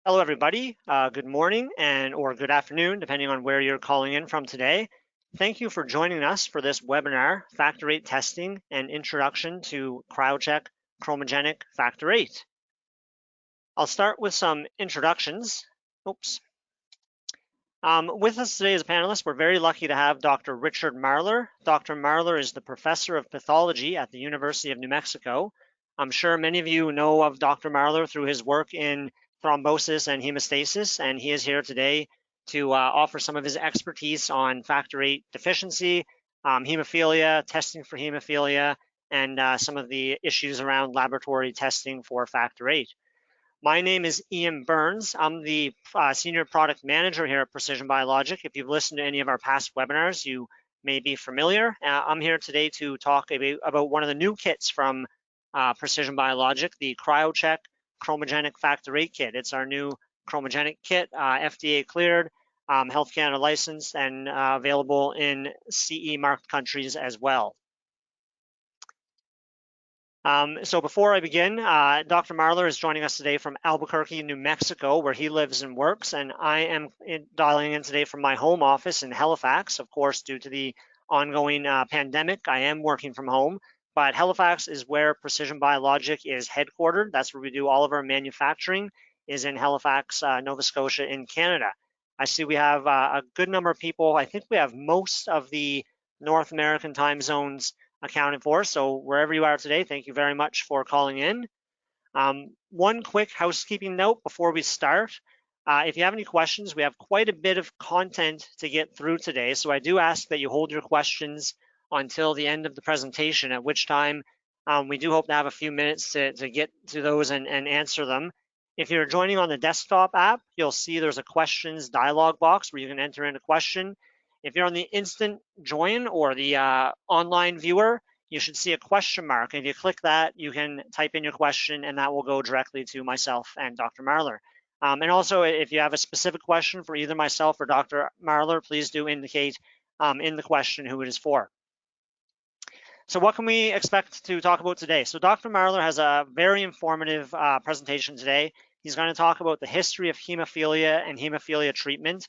Hello, everybody. Good morning or good afternoon, depending on where you're calling in from today. Thank you for joining us for this webinar, Factor VIII Testing and Introduction to CRYOcheck Chromogenic Factor VIII. I'll start with some introductions. Oops. With us today as a panelist, we're very lucky to have Dr. Richard Marlar. Dr. Marlar is the professor of pathology at the University of New Mexico. I'm sure many of you know of Dr. Marlar through his work in thrombosis and hemostasis, and he is here today to offer some of his expertise on factor VIII deficiency, hemophilia, testing for hemophilia, and some of the issues around laboratory testing for factor VIII. My name is Ian Burns. I'm the Senior Product Manager here at Precision BioLogic. If you've listened to any of our past webinars, you may be familiar. I'm here today to talk about one of the new kits from Precision BioLogic, the CRYOcheck Chromogenic Factor VIII kit. It's our new chromogenic kit, FDA cleared, Health Canada licensed, and available in CE marked countries as well. So before I begin, Dr. Marlar is joining us today from Albuquerque, New Mexico, where he lives and works, and I am dialing in today from my home office in Halifax. Of course, due to the ongoing pandemic, I am working from home, but Halifax is where Precision BioLogic is headquartered. That's where we do all of our manufacturing, is in Halifax, Nova Scotia in Canada. I see we have a good number of people. I think we have most of the North American time zones accounted for. So wherever you are today, thank you very much for calling in. One quick housekeeping note before we start. If you have any questions, we have quite a bit of content to get through today. So I do ask that you hold your questions until the end of the presentation, at which time we do hope to have a few minutes to get to those and answer them. If you're joining on the desktop app, you'll see there's a questions dialog box where you can enter in a question. If you're on the instant join or the online viewer, you should see a question mark. If you click that, you can type in your question and that will go directly to myself and Dr. Marlar. And also, if you have a specific question for either myself or Dr. Marlar, please do indicate in the question who it is for. So what can we expect to talk about today? So Dr. Marlar has a very informative presentation today. He's going to talk about the history of hemophilia and hemophilia treatment,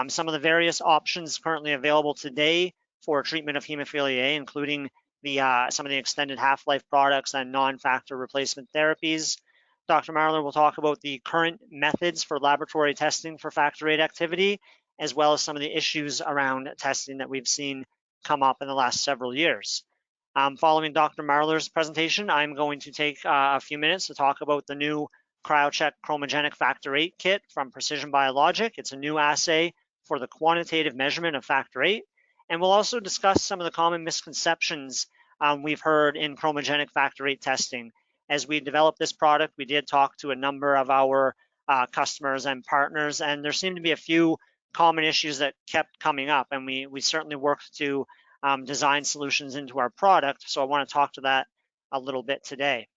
some of the various options currently available today for treatment of hemophilia A, including some of the extended half-life products and non-factor replacement therapies. Dr. Marlar will talk about the current methods for laboratory testing for factor VIII activity, as well as some of the issues around testing that we've seen come up in the last several years. Following Dr. Marlar's presentation, I'm going to take a few minutes to talk about the new CRYOcheck Chromogenic Factor VIII kit from Precision BioLogic. It's a new assay for the quantitative measurement of factor VIII. And we'll also discuss some of the common misconceptions we've heard in chromogenic factor VIII testing. As we developed this product, we did talk to a number of our customers and partners, and there seemed to be a few common issues that kept coming up, and we certainly worked to design solutions into our product. So I want to talk to that a little bit today.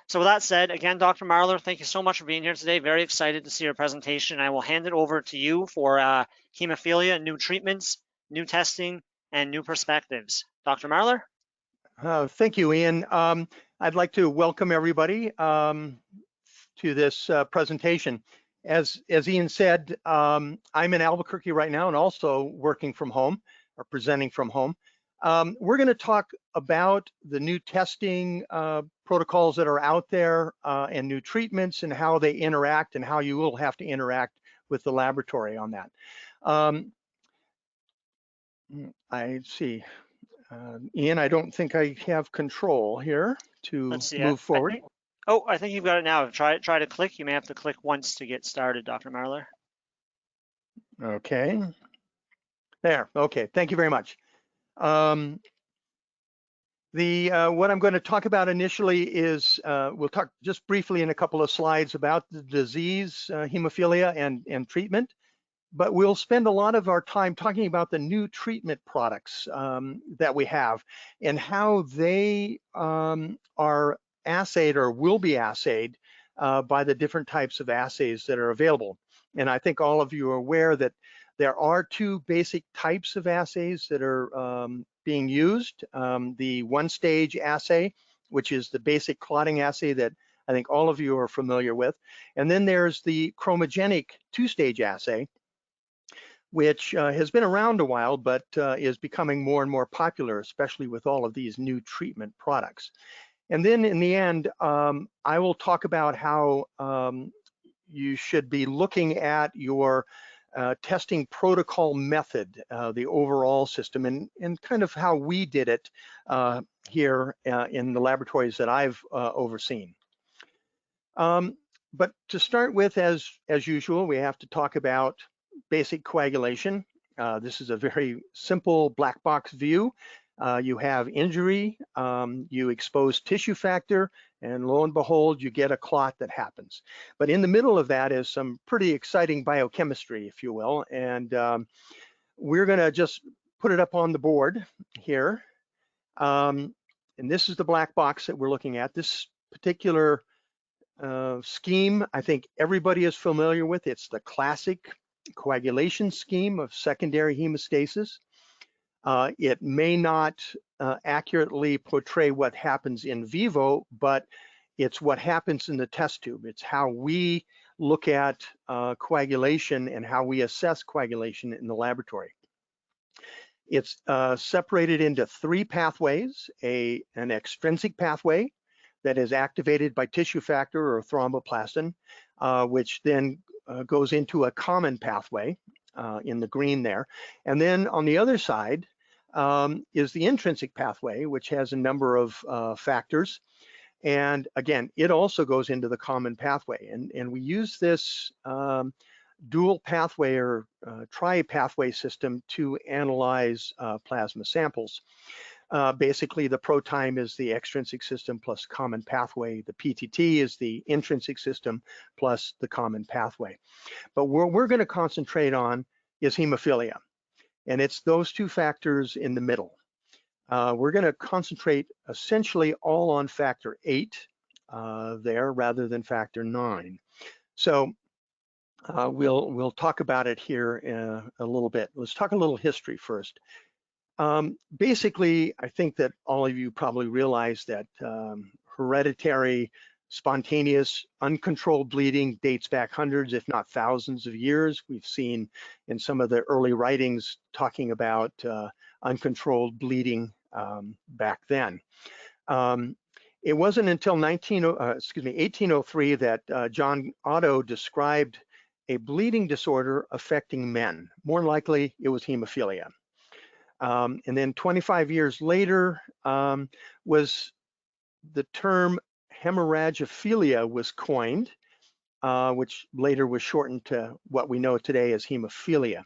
So with that said, again, Dr. Marlar, thank you so much for being here today. Very excited to see your presentation. I will hand it over to you for hemophilia, new treatments, new testing, and new perspectives. Dr. Marlar? Thank you, Ian. I'd like to welcome everybody to this presentation. As Ian said, I'm in Albuquerque right now and also working from home or presenting from home. We're going to talk about the new testing protocols that are out there and new treatments and how they interact and how you will have to interact with the laboratory on that. I see. Ian, I don't think I have control here to move forward. I think you've got it now. Try to click. You may have to click once to get started, Dr. Marlar. Okay. There. Okay. Thank you very much. What I'm going to talk about initially is we'll talk just briefly in a couple of slides about the disease, hemophilia, and treatment. But we'll spend a lot of our time talking about the new treatment products that we have and how they are assayed or will be assayed by the different types of assays that are available. And I think all of you are aware that there are two basic types of assays that are being used. The one-stage assay, which is the basic clotting assay that I think all of you are familiar with. And then there's the chromogenic two-stage assay, which has been around a while, but is becoming more and more popular, especially with all of these new treatment products. And then in the end, I will talk about how you should be looking at your testing protocol method, the overall system, and kind of how we did it here in the laboratories that I've overseen. But to start with, as usual, we have to talk about basic coagulation. This is a very simple black box view. You have injury, you expose tissue factor, and lo and behold, you get a clot that happens. But in the middle of that is some pretty exciting biochemistry, if you will, and we're gonna just put it up on the board here. And this is the black box that we're looking at. This particular scheme, I think everybody is familiar with. It's the classic coagulation scheme of secondary hemostasis. It may not accurately portray what happens in vivo, but it's what happens in the test tube. It's how we look at coagulation and how we assess coagulation in the laboratory. It's separated into three pathways: an extrinsic pathway that is activated by tissue factor or thromboplastin, which then goes into a common pathway in the green there. And then on the other side is the intrinsic pathway, which has a number of factors. And again, it also goes into the common pathway. And we use this dual pathway or tri-pathway system to analyze plasma samples. Basically, the ProTime is the extrinsic system plus common pathway. The PTT is the intrinsic system plus the common pathway. But what we're going to concentrate on is hemophilia. And it's those two factors in the middle. We're going to concentrate essentially all on factor VIII there rather than factor IX. So we'll talk about it here a little bit. Let's talk a little history first. Basically, I think that all of you probably realize that hereditary, spontaneous, uncontrolled bleeding dates back hundreds, if not thousands of years. We've seen in some of the early writings talking about uncontrolled bleeding back then. It wasn't until 1803 that John Otto described a bleeding disorder affecting men. More likely, it was hemophilia. And then 25 years later was the term hemorrhagophilia was coined, which later was shortened to what we know today as hemophilia.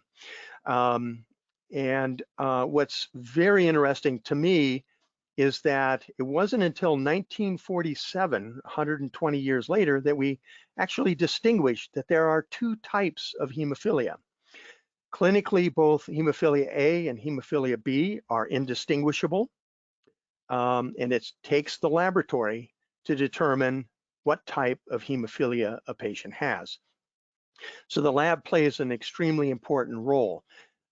And what's very interesting to me is that it wasn't until 1947, 120 years later, that we actually distinguished that there are two types of hemophilia. Clinically, both hemophilia A and hemophilia B are indistinguishable, and it takes the laboratory to determine what type of hemophilia a patient has. So the lab plays an extremely important role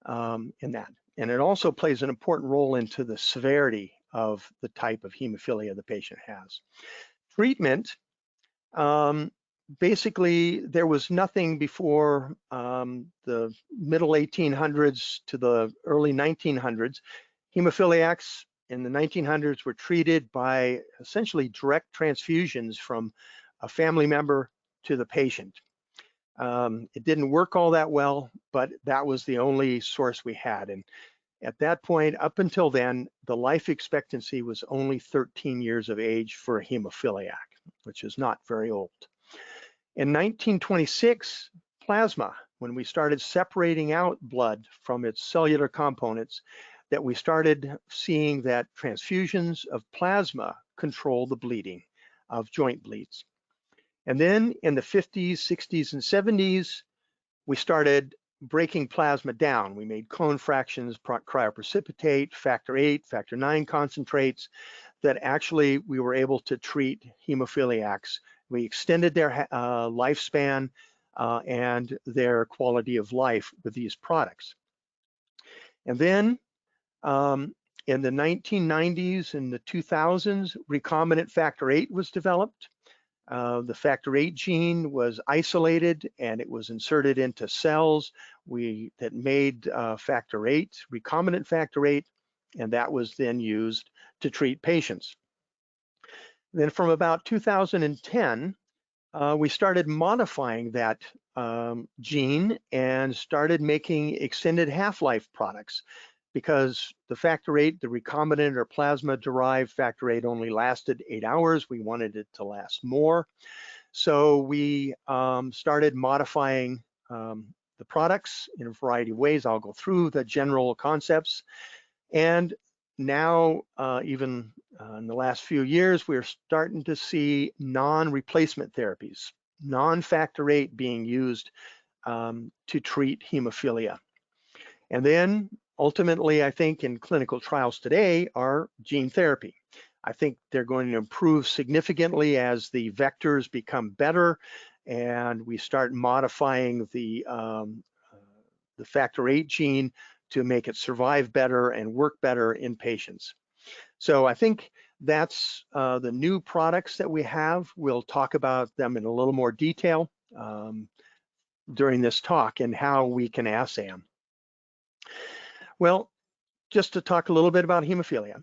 in that. And it also plays an important role into the severity of the type of hemophilia the patient has. Treatment, basically, there was nothing before the middle 1800s to the early 1900s. Hemophiliacs in the 1900s were treated by essentially direct transfusions from a family member to the patient. It didn't work all that well, but that was the only source we had. And at that point, up until then, the life expectancy was only 13 years of age for a hemophiliac, which is not very old. In 1926, plasma, when we started separating out blood from its cellular components, that we started seeing that transfusions of plasma control the bleeding of joint bleeds. And then in the 50s, 60s, and 70s, we started breaking plasma down. We made cone fractions, cryoprecipitate, factor VIII, factor IX concentrates that actually we were able to treat hemophiliacs. We extended their lifespan and their quality of life with these products. And then in the 1990s and the 2000s, recombinant factor VIII was developed. The factor VIII gene was isolated and it was inserted into cells that made factor VIII, recombinant factor VIII, and that was then used to treat patients. Then from about 2010, we started modifying that gene and started making extended half-life products, because the factor VIII, the recombinant or plasma-derived factor VIII, only lasted 8 hours. We wanted it to last more. So we started modifying the products in a variety of ways. I'll go through the general concepts. And now, even in the last few years, we're starting to see non-replacement therapies, non-factor VIII being used to treat hemophilia. And then ultimately, I think in clinical trials today are gene therapy. I think they're going to improve significantly as the vectors become better and we start modifying the factor VIII gene to make it survive better and work better in patients. So I think that's the new products that we have. We'll talk about them in a little more detail during this talk and how we can assay them. Well, just to talk a little bit about hemophilia.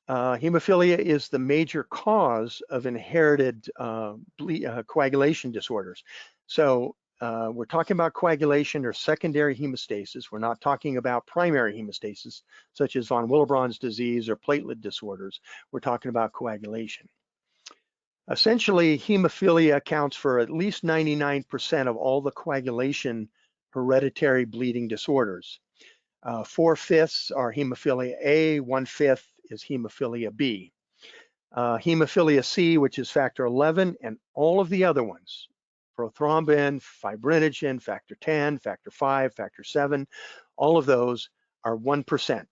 Hemophilia is the major cause of inherited coagulation disorders. So we're talking about coagulation or secondary hemostasis. We're not talking about primary hemostasis, such as von Willebrand's disease or platelet disorders. We're talking about coagulation. Essentially, hemophilia accounts for at least 99% of all the coagulation hereditary bleeding disorders. 4/5 are hemophilia A, 1/5 is hemophilia B. Hemophilia C, which is factor 11, and all of the other ones, prothrombin, fibrinogen, factor 10, factor 5, factor 7, all of those are 1%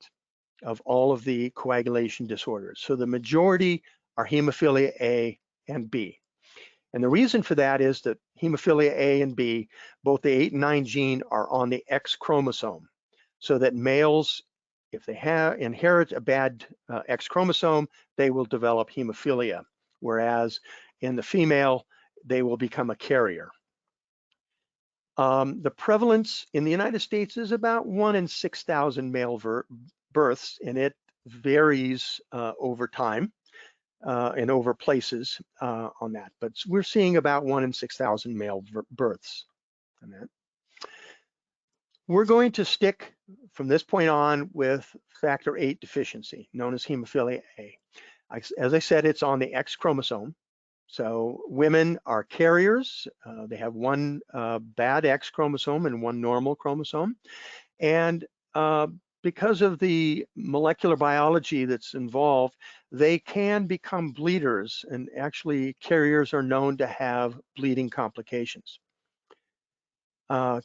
of all of the coagulation disorders. So the majority are hemophilia A and B. And the reason for that is that hemophilia A and B, both the 8 and 9 gene, are on the X chromosome, so that males, if they inherit a bad X chromosome, they will develop hemophilia, whereas in the female, they will become a carrier. The prevalence in the United States is about 1 in 6,000 male births, and it varies over time and over places on that. But we're seeing about 1 in 6,000 male births on that. We're going to stick from this point on with factor VIII deficiency, known as hemophilia A. As I said, it's on the X chromosome. So women are carriers. They have one bad X chromosome and one normal chromosome. And because of the molecular biology that's involved, they can become bleeders. And actually, carriers are known to have bleeding complications.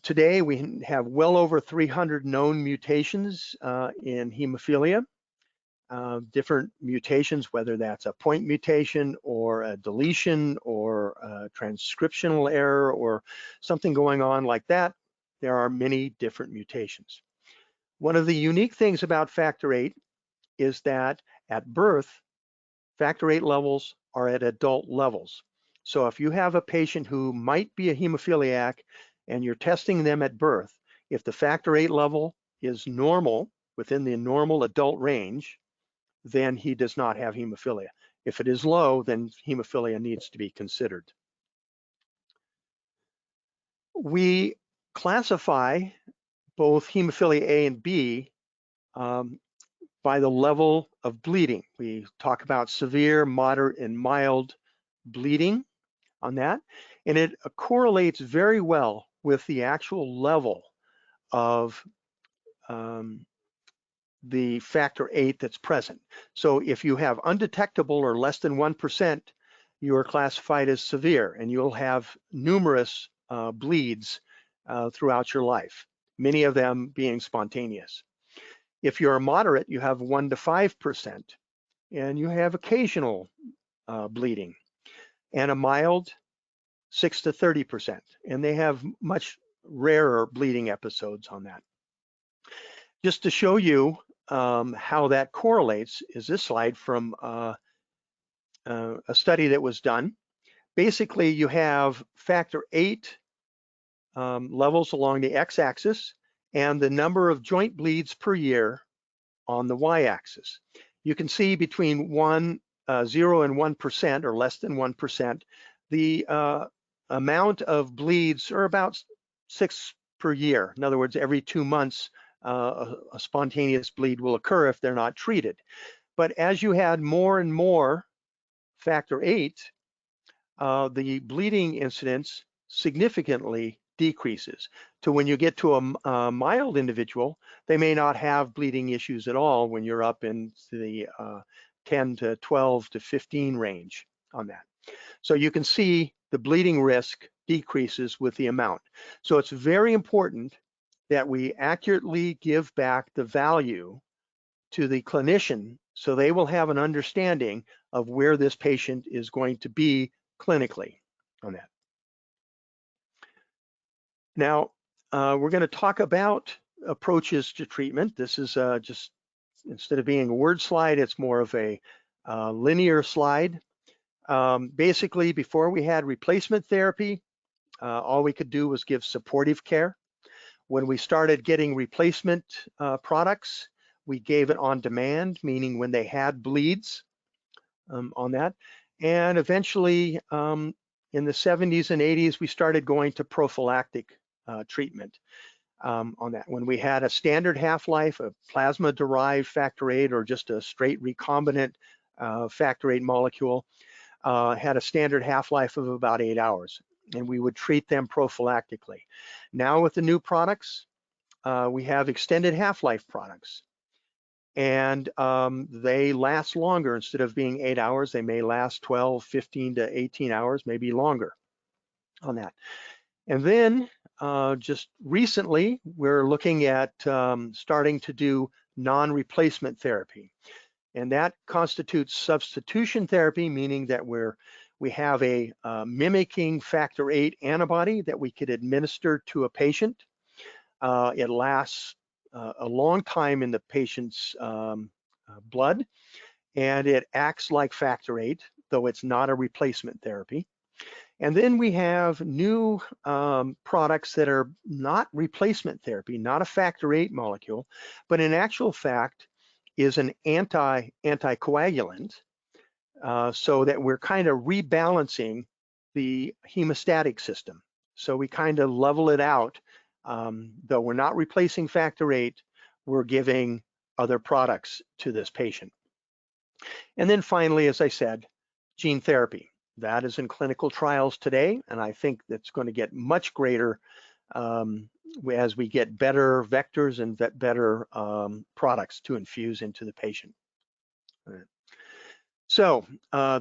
Today, we have well over 300 known mutations in hemophilia, different mutations, whether that's a point mutation or a deletion or a transcriptional error or something going on like that. There are many different mutations. One of the unique things about factor VIII is that at birth, factor VIII levels are at adult levels. So if you have a patient who might be a hemophiliac and you're testing them at birth, if the factor VIII level is normal, within the normal adult range, then he does not have hemophilia. If it is low, then hemophilia needs to be considered. We classify both hemophilia A and B by the level of bleeding. We talk about severe, moderate, and mild bleeding on that, and it correlates very well with the actual level of the factor VIII that's present. So if you have undetectable or less than 1%, you are classified as severe, and you'll have numerous bleeds throughout your life, many of them being spontaneous. If you're moderate, you have 1 to 5%, and you have occasional bleeding, and a mild 6 to 30%, and they have much rarer bleeding episodes on that. Just to show you how that correlates is this slide from a study that was done. basically you have factor VIII levels along the x-axis and the number of joint bleeds per year on the y-axis. You can see between 0 and 1% or less than 1%, the amount of bleeds are about 6 per year. In other words, every 2 months, a spontaneous bleed will occur if they're not treated. But as you had more and more factor VIII, the bleeding incidence significantly decreases to when you get to a mild individual, they may not have bleeding issues at all when you're up in the 10 to 12 to 15 range on that. So you can see the bleeding risk decreases with the amount. So it's very important that we accurately give back the value to the clinician so they will have an understanding of where this patient is going to be clinically on that. Now, we're going to talk about approaches to treatment. This is just, instead of being a word slide, it's more of a linear slide. Basically, before we had replacement therapy, all we could do was give supportive care. When we started getting replacement products, we gave it on demand, meaning when they had bleeds on that. And eventually, in the 70s and 80s, we started going to prophylactic treatment on that. When we had a standard half-life, a plasma-derived factor VIII or just a straight recombinant factor VIII molecule, had a standard half-life of about 8 hours, and we would treat them prophylactically. Now with the new products, we have extended half-life products, and they last longer. Instead of being 8 hours, they may last 12, 15 to 18 hours, maybe longer on that. And then just recently, we're looking at starting to do non-replacement therapy. And that constitutes substitution therapy, meaning that we have a mimicking factor VIII antibody that we could administer to a patient. It lasts a long time in the patient's blood, and it acts like factor VIII, though it's not a replacement therapy. And then we have new products that are not replacement therapy, not a factor VIII molecule, but in actual fact is an anticoagulant, so that we're kind of rebalancing the hemostatic system. So we kind of level it out. Though we're not replacing factor VIII, we're giving other products to this patient. And then finally, as I said, gene therapy. That is in clinical trials today, and I think that's going to get much greater as we get better vectors and better products to infuse into the patient. All right. So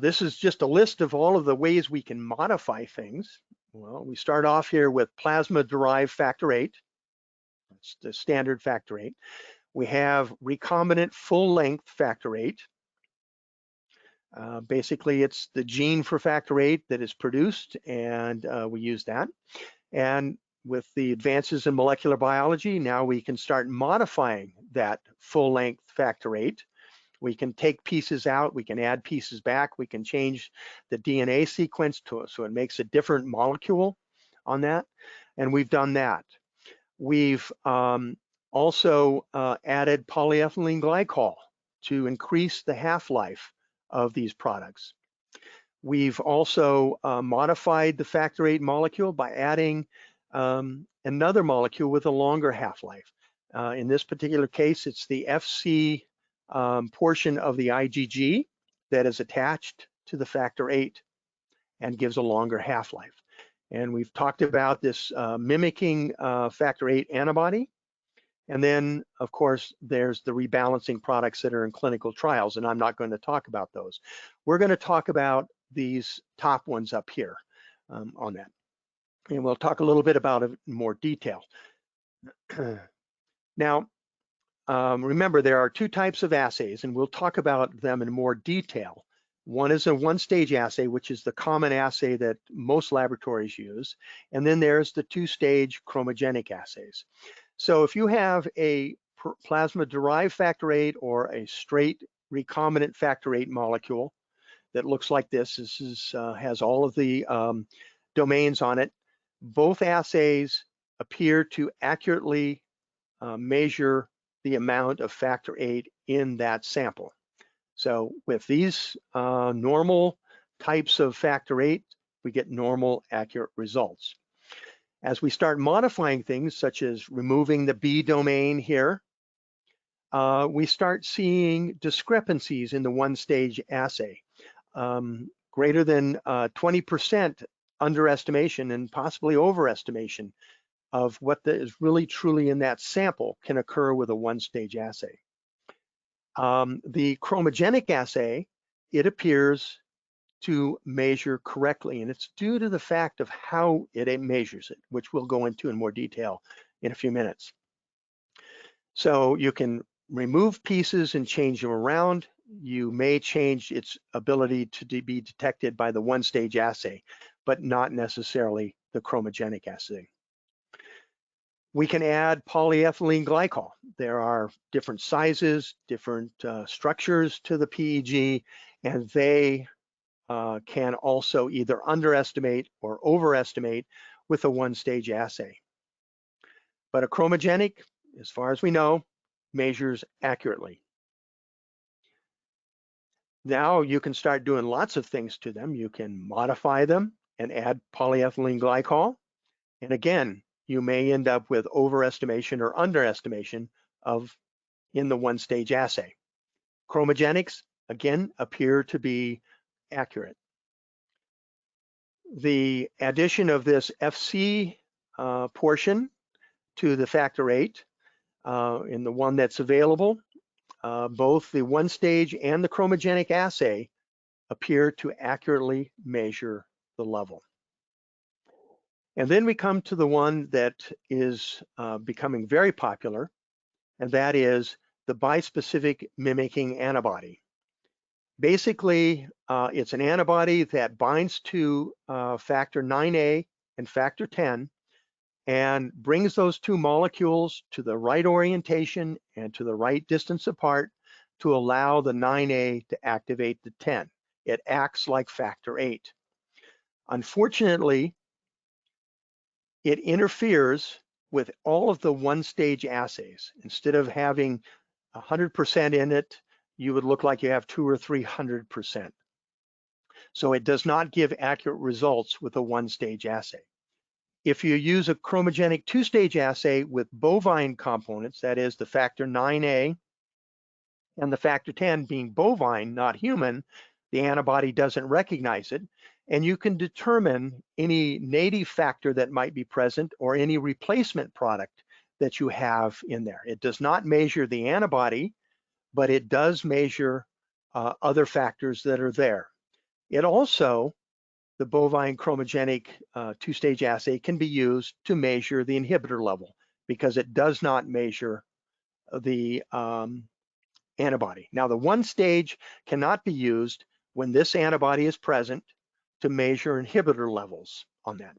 this is just a list of all of the ways we can modify things. Well, we start off here with plasma-derived factor VIII. That's the standard factor VIII. We have recombinant full-length factor VIII. Basically, it's the gene for factor VIII that is produced, and we use that. And with the advances in molecular biology, now we can start modifying that full-length factor VIII. We can take pieces out, we can add pieces back, we can change the DNA sequence so it makes a different molecule on that, and we've done that. We've also added polyethylene glycol to increase the half-life of these products. We've also modified the factor VIII molecule by adding another molecule with a longer half-life. In this particular case, it's the FC portion of the IgG that is attached to the factor VIII and gives a longer half-life. And we've talked about this mimicking factor VIII antibody. And then, of course, there's the rebalancing products that are in clinical trials, and I'm not going to talk about those. We're going to talk about these top ones up here on that. And we'll talk a little bit about it in more detail. Now, remember, there are two types of assays, and we'll talk about them in more detail. One is a one-stage assay, which is the common assay that most laboratories use. And then there's the two-stage chromogenic assays. So if you have a plasma-derived factor VIII or a straight recombinant factor VIII molecule, that looks like this. This is, has all of the domains on it. Both assays appear to accurately measure the amount of factor VIII in that sample. So with these normal types of factor VIII, we get normal, accurate results. As we start modifying things, such as removing the B domain here, we start seeing discrepancies in the one-stage assay. Greater than 20% underestimation and possibly overestimation of what is really truly in that sample can occur with a one-stage assay. The chromogenic assay, it appears to measure correctly, and it's due to the fact of how it measures it, which we'll go into in more detail in a few minutes. So you can remove pieces and change them around. You may change its ability to be detected by the one-stage assay, but not necessarily the chromogenic assay. We can add polyethylene glycol. There are different sizes, different structures to the PEG, and they can also either underestimate or overestimate with a one-stage assay. But a chromogenic, as far as we know, measures accurately. Now you can start doing lots of things to them. You can modify them and add polyethylene glycol. And again, you may end up with overestimation or underestimation in the one-stage assay. Chromogenics, again, appear to be accurate. The addition of this FC portion to the factor VIII in the one that's available, both the one-stage and the chromogenic assay appear to accurately measure the level. And then we come to the one that is becoming very popular, and that is the bispecific mimicking antibody. Basically, it's an antibody that binds to factor IXA and factor X and brings those two molecules to the right orientation and to the right distance apart to allow the IXA to activate the 10. It acts like factor VIII. Unfortunately, it interferes with all of the one-stage assays. Instead of having 100% in it, you would look like you have 200 or 300%. So it does not give accurate results with a one-stage assay. If you use a chromogenic two-stage assay with bovine components, that is the factor IXA and the factor X being bovine, not human, the antibody doesn't recognize it, and you can determine any native factor that might be present or any replacement product that you have in there. It does not measure the antibody, but it does measure other factors that are there. It also, the bovine chromogenic two-stage assay can be used to measure the inhibitor level because it does not measure the antibody. Now, the one stage cannot be used when this antibody is present to measure inhibitor levels on that.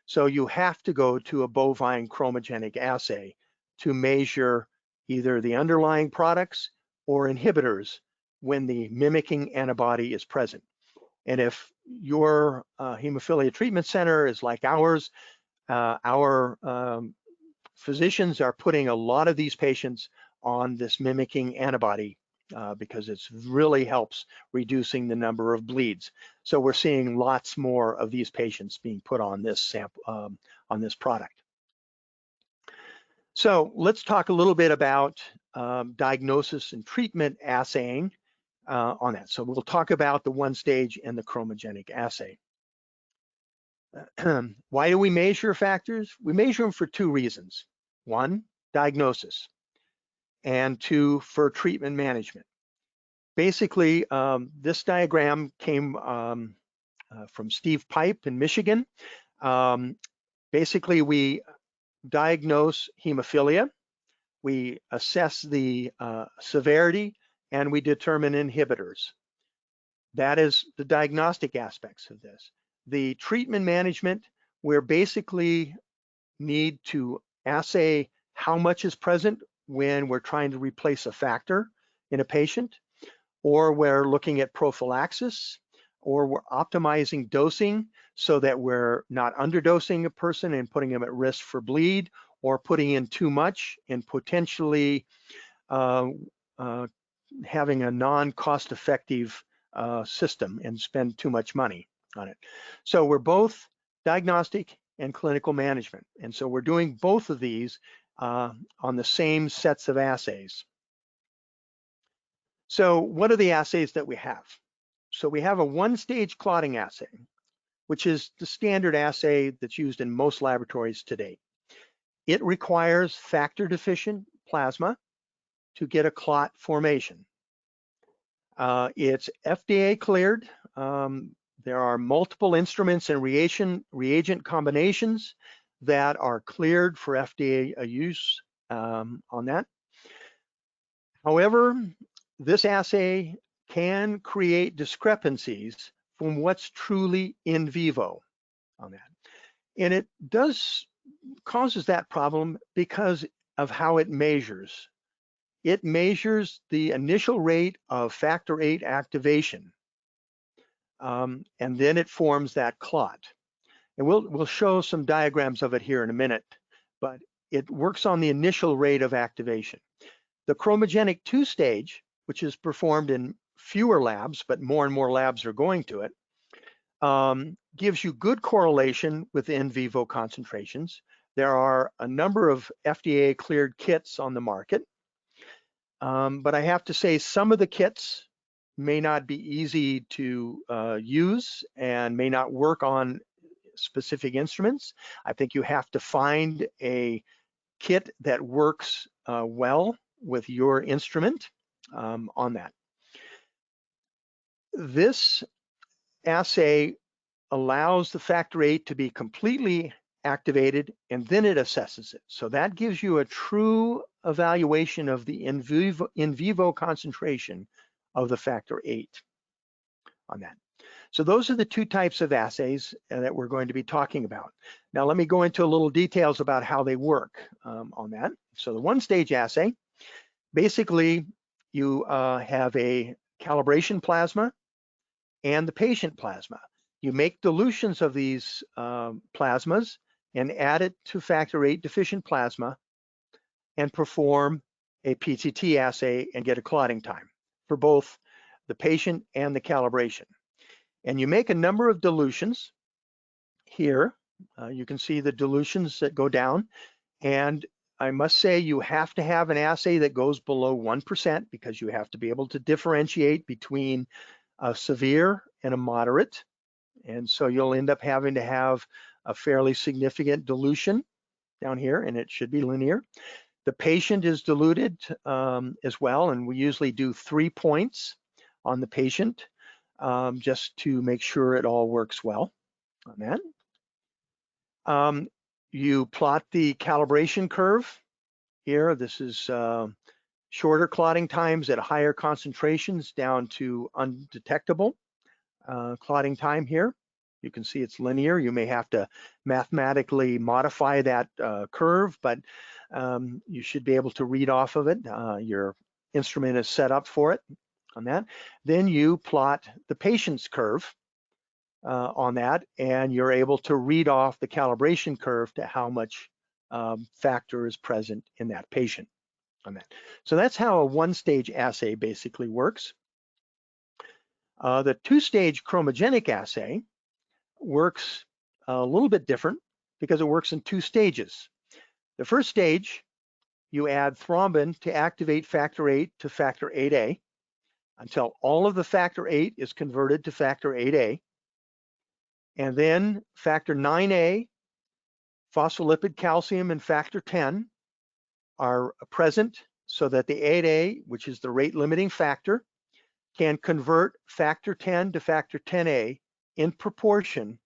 So you have to go to a bovine chromogenic assay to measure either the underlying products or inhibitors when the mimicking antibody is present. And if your hemophilia treatment center is like ours, our physicians are putting a lot of these patients on this mimicking antibody because it really helps reducing the number of bleeds. So we're seeing lots more of these patients being put on this sample, on this product. So let's talk a little bit about diagnosis and treatment assaying on that. So we'll talk about the one stage and the chromogenic assay. Why do we measure factors? We measure them for two reasons. One, diagnosis, and two, for treatment management. Basically, this diagram came from Steve Pipe in Michigan. Basically, we diagnose hemophilia, we assess the severity, and we determine inhibitors. That is the diagnostic aspects of this. The treatment management, we're basically need to assay how much is present when we're trying to replace a factor in a patient, or we're looking at prophylaxis, or we're optimizing dosing so that we're not underdosing a person and putting them at risk for bleed, or putting in too much and potentially having a non-cost effective system and spend too much money on it. So we're both diagnostic and clinical management. And so we're doing both of these on the same sets of assays. So what are the assays that we have? So we have a one-stage clotting assay, which is the standard assay that's used in most laboratories today. It requires factor deficient plasma to get a clot formation. It's FDA cleared. There are multiple instruments and reagent combinations that are cleared for FDA use on that. However, this assay can create discrepancies from what's truly in vivo on that. And it causes that problem because of how it measures. It measures the initial rate of factor VIII activation, and then it forms that clot. And we'll show some diagrams of it here in a minute, but it works on the initial rate of activation. The chromogenic two-stage, which is performed in fewer labs, but more and more labs are going to it, gives you good correlation with in vivo concentrations. There are a number of FDA cleared kits on the market, but I have to say some of the kits may not be easy to use and may not work on specific instruments. I think you have to find a kit that works well with your instrument on that. This assay allows the factor VIII to be completely activated, and then it assesses it. So that gives you a true evaluation of the in vivo concentration of the factor VIII on that. So those are the two types of assays that we're going to be talking about. Now let me go into a little details about how they work on that. So the one-stage assay, basically you have a calibration plasma and the patient plasma. You make dilutions of these plasmas and add it to factor VIII deficient plasma and perform a PTT assay and get a clotting time for both the patient and the calibration. And you make a number of dilutions here. You can see the dilutions that go down. And I must say you have to have an assay that goes below 1% because you have to be able to differentiate between a severe and a moderate. And so you'll end up having to have a fairly significant dilution down here, and it should be linear. The patient is diluted as well, and we usually do 3 points on the patient just to make sure it all works well on that. You plot the calibration curve here. This is shorter clotting times at higher concentrations down to undetectable clotting time here. You can see it's linear. You may have to mathematically modify that curve, but you should be able to read off of it. Your instrument is set up for it on that. Then you plot the patient's curve on that, and you're able to read off the calibration curve to how much factor is present in that patient on that. So that's how a one-stage assay basically works. The two-stage chromogenic assay works a little bit different because it works in 2 stages. The first stage, you add thrombin to activate factor VIII to factor VIIIa until all of the factor VIII is converted to factor VIIIa. And then factor IXa, phospholipid calcium, and factor X are present so that the VIIIa, which is the rate limiting factor, can convert factor X to factor Xa in proportion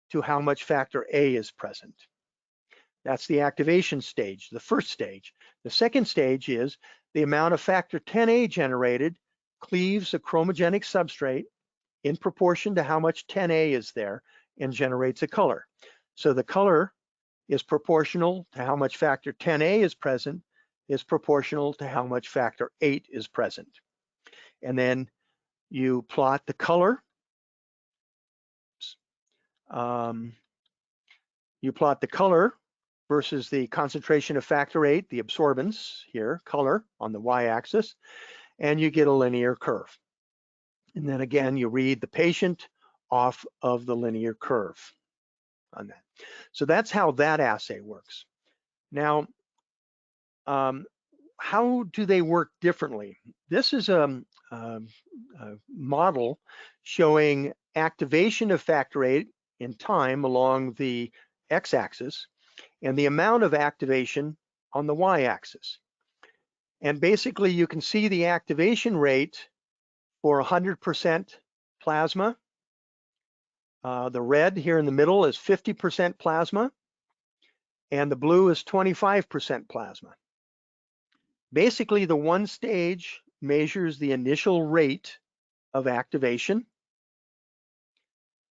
to how much factor A is present. That's the activation stage, the first stage. The second stage is the amount of factor Xa generated cleaves a chromogenic substrate in proportion to how much Xa is there and generates a color. So the color is proportional to how much factor Xa is present, is proportional to how much factor VIII is present. And then you plot the color You plot the color versus the concentration of factor VIII, the absorbance here, color on the y-axis, and you get a linear curve. And then again, you read the patient off of the linear curve on that. So that's how that assay works. Now, how do they work differently? This is a model showing activation of factor VIII in time along the x-axis and the amount of activation on the y-axis. And basically you can see the activation rate for 100% plasma. The red here in the middle is 50% plasma, and the blue is 25% plasma. Basically, the one stage measures the initial rate of activation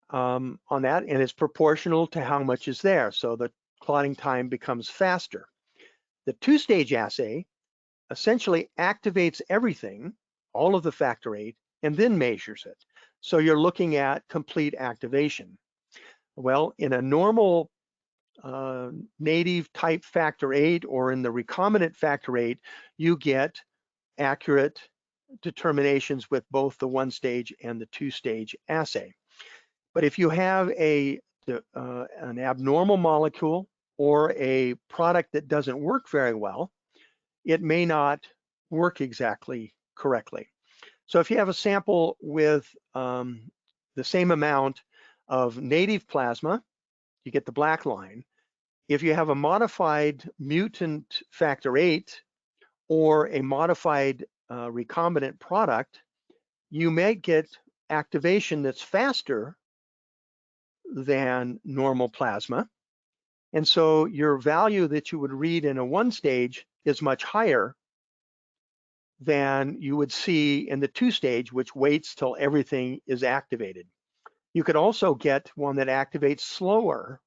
on that, and it's proportional to how much is there. So the clotting time becomes faster. The two-stage assay essentially activates everything, all of the factor VIII, and then measures it. So you're looking at complete activation. Well, in a normal native type factor VIII or in the recombinant factor VIII, you get accurate determinations with both the one-stage and the two-stage assay. But if you have an abnormal molecule or a product that doesn't work very well, it may not work exactly correctly. So if you have a sample with the same amount of native plasma, you get the black line. If you have a modified mutant factor VIII or a modified recombinant product, you may get activation that's faster than normal plasma. And so your value that you would read in a one stage is much higher than you would see in the two stage, which waits till everything is activated. You could also get one that activates slower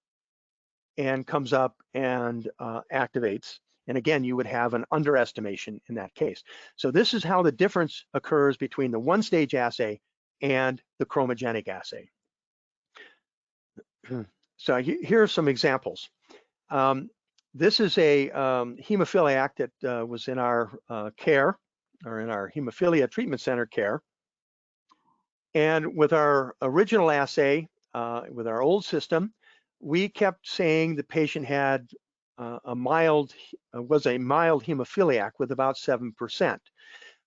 and comes up and activates. And again, you would have an underestimation in that case. So this is how the difference occurs between the one stage assay and the chromogenic assay. So here are some examples. This is a hemophiliac that was in our care, or in our hemophilia treatment center care. And with our original assay, with our old system, we kept saying the patient had was a mild hemophiliac with about 7%.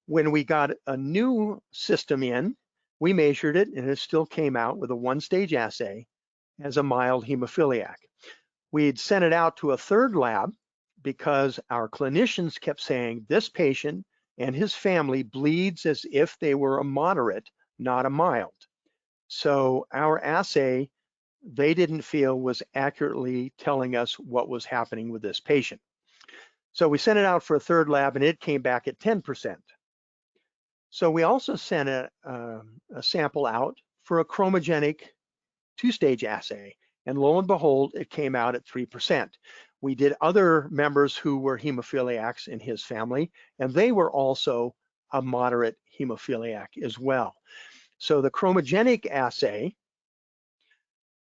When we got a new system in, we measured it and it still came out with a one-stage assay as a mild hemophiliac. We'd sent it out to a third lab because our clinicians kept saying this patient and his family bleeds as if they were a moderate, not a mild. So our assay, they didn't feel was accurately telling us what was happening with this patient. So we sent it out for a third lab and it came back at 10%. So we also sent a sample out for a chromogenic two-stage assay, and lo and behold, it came out at 3%. We did other members who were hemophiliacs in his family, and they were also a moderate hemophiliac as well. So the chromogenic assay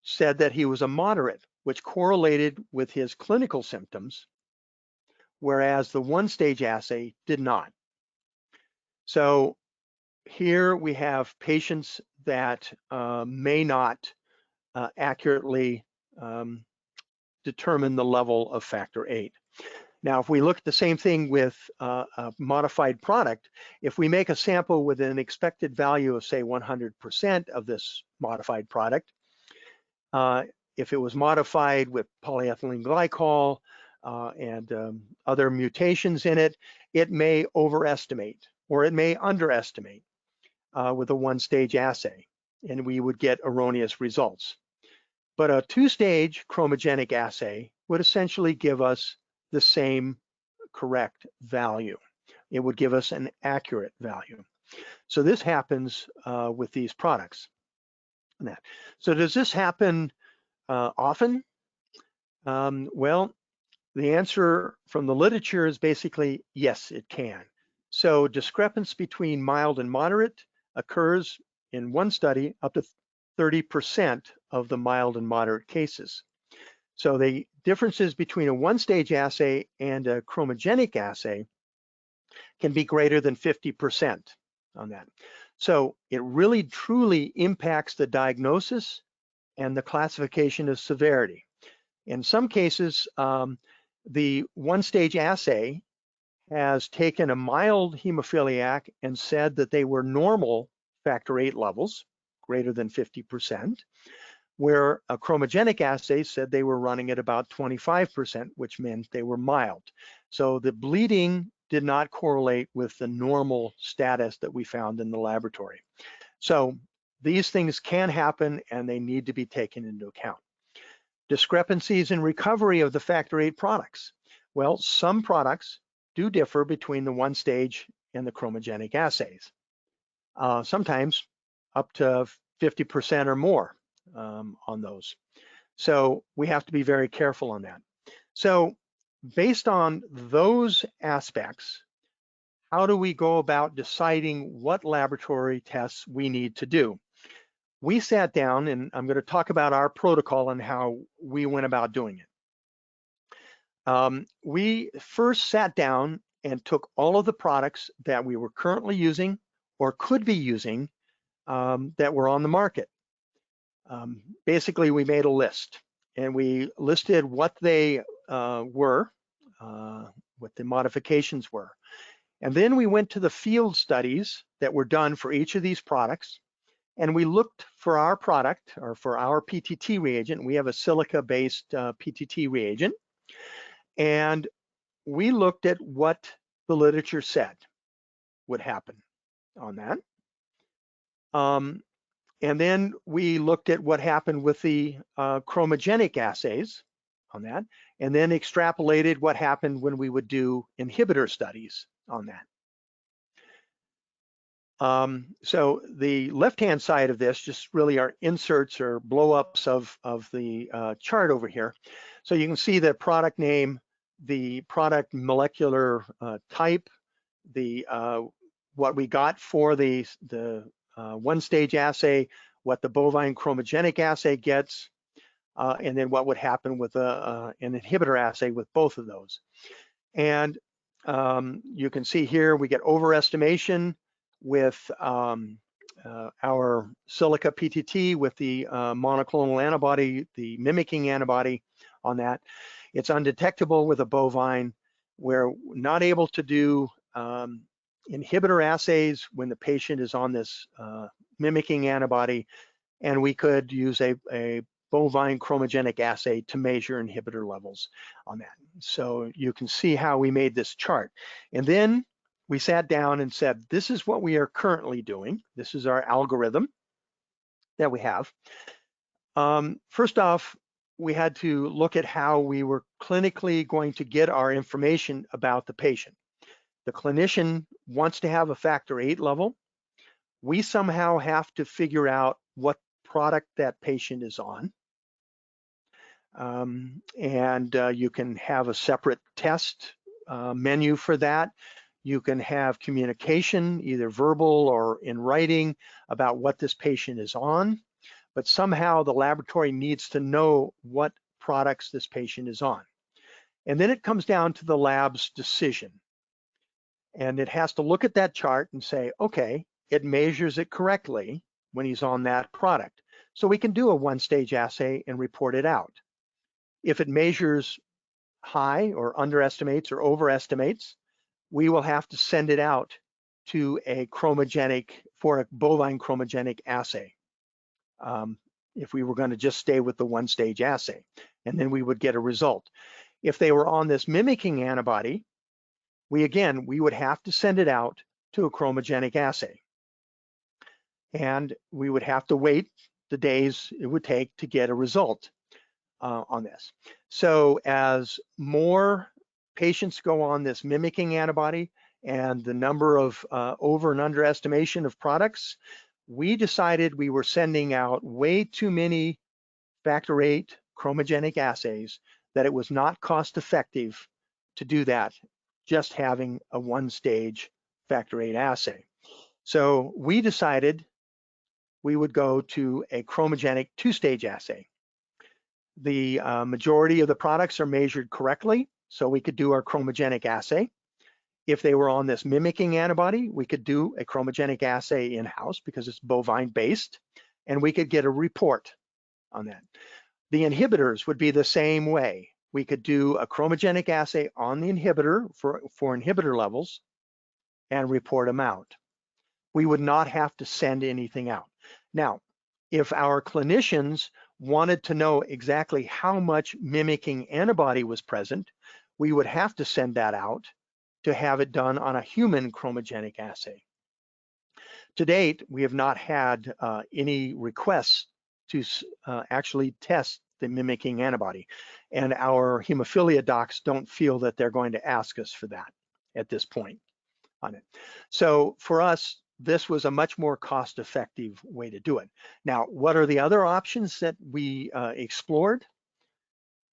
said that he was a moderate, which correlated with his clinical symptoms, whereas the one-stage assay did not. So here we have patients that may not accurately determine the level of factor VIII. Now, if we look at the same thing with a modified product, if we make a sample with an expected value of say 100% of this modified product, if it was modified with polyethylene glycol and other mutations in it, it may overestimate or it may underestimate with a one-stage assay, and we would get erroneous results. But a two-stage chromogenic assay would essentially give us the same correct value. It would give us an accurate value. So this happens with these products. So does this happen often? Well, the answer from the literature is basically yes, it can. So discrepancy between mild and moderate occurs in one study up to 30% of the mild and moderate cases. So the differences between a one-stage assay and a chromogenic assay can be greater than 50% on that. So it really truly impacts the diagnosis and the classification of severity. In some cases, the one-stage assay has taken a mild hemophiliac and said that they were normal factor VIII levels, greater than 50%, where a chromogenic assay said they were running at about 25%, which meant they were mild. So the bleeding did not correlate with the normal status that we found in the laboratory. So these things can happen and they need to be taken into account. Discrepancies in recovery of the factor VIII products. Well, some products do differ between the one stage and the chromogenic assays. Sometimes up to 50% or more on those. So we have to be very careful on that. So based on those aspects, how do we go about deciding what laboratory tests we need to do? We sat down, and I'm going to talk about our protocol and how we went about doing it. We first sat down and took all of the products that we were currently using or could be using that were on the market. Basically, we made a list and we listed what they were, what the modifications were. And then we went to the field studies that were done for each of these products, and we looked for our product or for our PTT reagent. We have a silica-based PTT reagent, and we looked at what the literature said would happen on that. And then we looked at what happened with the chromogenic assays on that, and then extrapolated what happened when we would do inhibitor studies on that. So the left-hand side of this just really are inserts or blow-ups of the chart over here. So you can see the product name, the product molecular type, the what we got for the one-stage assay, what the bovine chromogenic assay gets, and then what would happen with an inhibitor assay with both of those. And you can see here we get overestimation with our silica PTT with the monoclonal antibody, the mimicking antibody on that. It's undetectable with a bovine. We're not able to do inhibitor assays when the patient is on this mimicking antibody, and we could use a bovine chromogenic assay to measure inhibitor levels on that. So you can see how we made this chart. And then we sat down and said, this is what we are currently doing. This is our algorithm that we have. First off, we had to look at how we were clinically going to get our information about the patient. The clinician wants to have a factor VIII level. We somehow have to figure out what product that patient is on. You can have a separate test menu for that. You can have communication, either verbal or in writing, about what this patient is on, but somehow the laboratory needs to know what products this patient is on. And then it comes down to the lab's decision. And it has to look at that chart and say, okay, it measures it correctly when he's on that product. So we can do a one-stage assay and report it out. If it measures high or underestimates or overestimates, we will have to send it out to a chromogenic, for a bovine chromogenic assay. If we were going to just stay with the one-stage assay, and then we would get a result. If they were on this mimicking antibody, we would have to send it out to a chromogenic assay. And we would have to wait the days it would take to get a result on this. So as more patients go on this mimicking antibody and the number of over and underestimation of products, we decided we were sending out way too many factor VIII chromogenic assays, that it was not cost effective to do that, just having a one-stage factor VIII assay. So we decided we would go to a chromogenic two-stage assay. The majority of the products are measured correctly, so we could do our chromogenic assay. If they were on this mimicking antibody, we could do a chromogenic assay in-house because it's bovine-based, and we could get a report on that. The inhibitors would be the same way. We could do a chromogenic assay on the inhibitor for inhibitor levels and report them out. We would not have to send anything out. Now, if our clinicians wanted to know exactly how much mimicking antibody was present, we would have to send that out to have it done on a human chromogenic assay. To date, we have not had any requests to actually test the mimicking antibody, and our hemophilia docs don't feel that they're going to ask us for that at this point on it. So for us, this was a much more cost-effective way to do it. Now, what are the other options that we explored?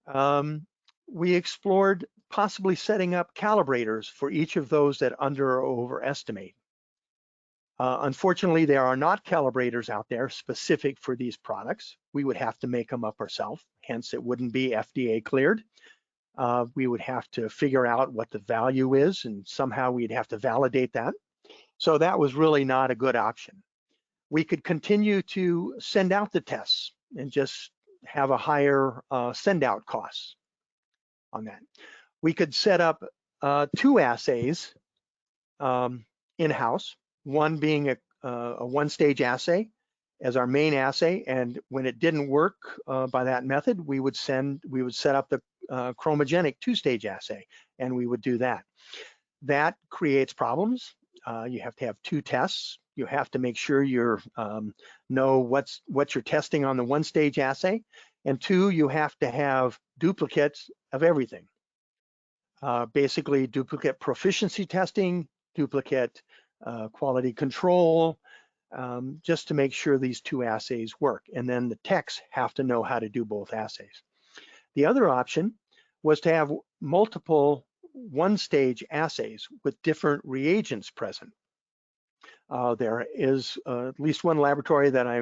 We explored possibly setting up calibrators for each of those that under or overestimate. Unfortunately, there are not calibrators out there specific for these products. We would have to make them up ourselves, hence it wouldn't be FDA cleared. We would have to figure out what the value is, and somehow we'd have to validate that. So that was really not a good option. We could continue to send out the tests and just have a higher send out costs on that. We could set up 2 assays in-house, one being a one-stage assay as our main assay, and when it didn't work by that method, we would set up the chromogenic two-stage assay, and we would do that. That creates problems. You have to have 2 tests. You have to make sure you know what you're testing on the one-stage assay, and 2, you have to have duplicates of everything. Basically, duplicate proficiency testing, duplicate quality control, just to make sure these 2 assays work. And then the techs have to know how to do both assays. The other option was to have multiple one-stage assays with different reagents present. There is at least one laboratory that I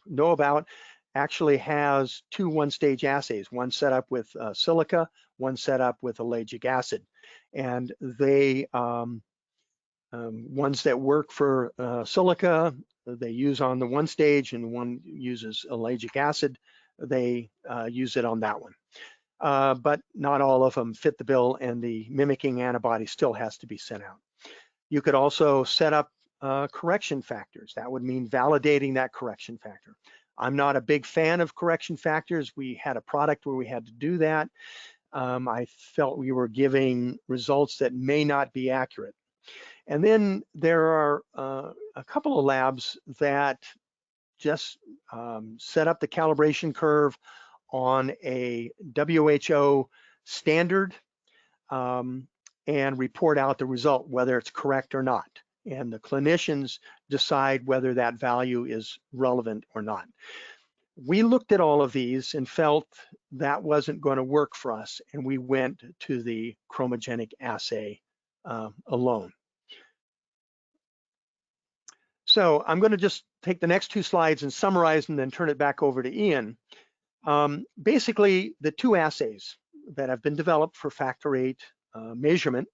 know about actually has 2 one-stage assays, one set up with silica, one set up with ellagic acid. And they, ones that work for silica, they use on the one stage, and one uses ellagic acid, they use it on that one. But not all of them fit the bill, and the mimicking antibody still has to be sent out. You could also set up correction factors. That would mean validating that correction factor. I'm not a big fan of correction factors. We had a product where we had to do that. I felt we were giving results that may not be accurate. And then there are a couple of labs that just set up the calibration curve on a WHO standard and report out the result, whether it's correct or not. And the clinicians decide whether that value is relevant or not. We looked at all of these and felt that wasn't going to work for us, and we went to the chromogenic assay alone. So I'm going to just take the next 2 slides and summarize and then turn it back over to Ian. Basically, the 2 assays that have been developed for factor VIII measurement,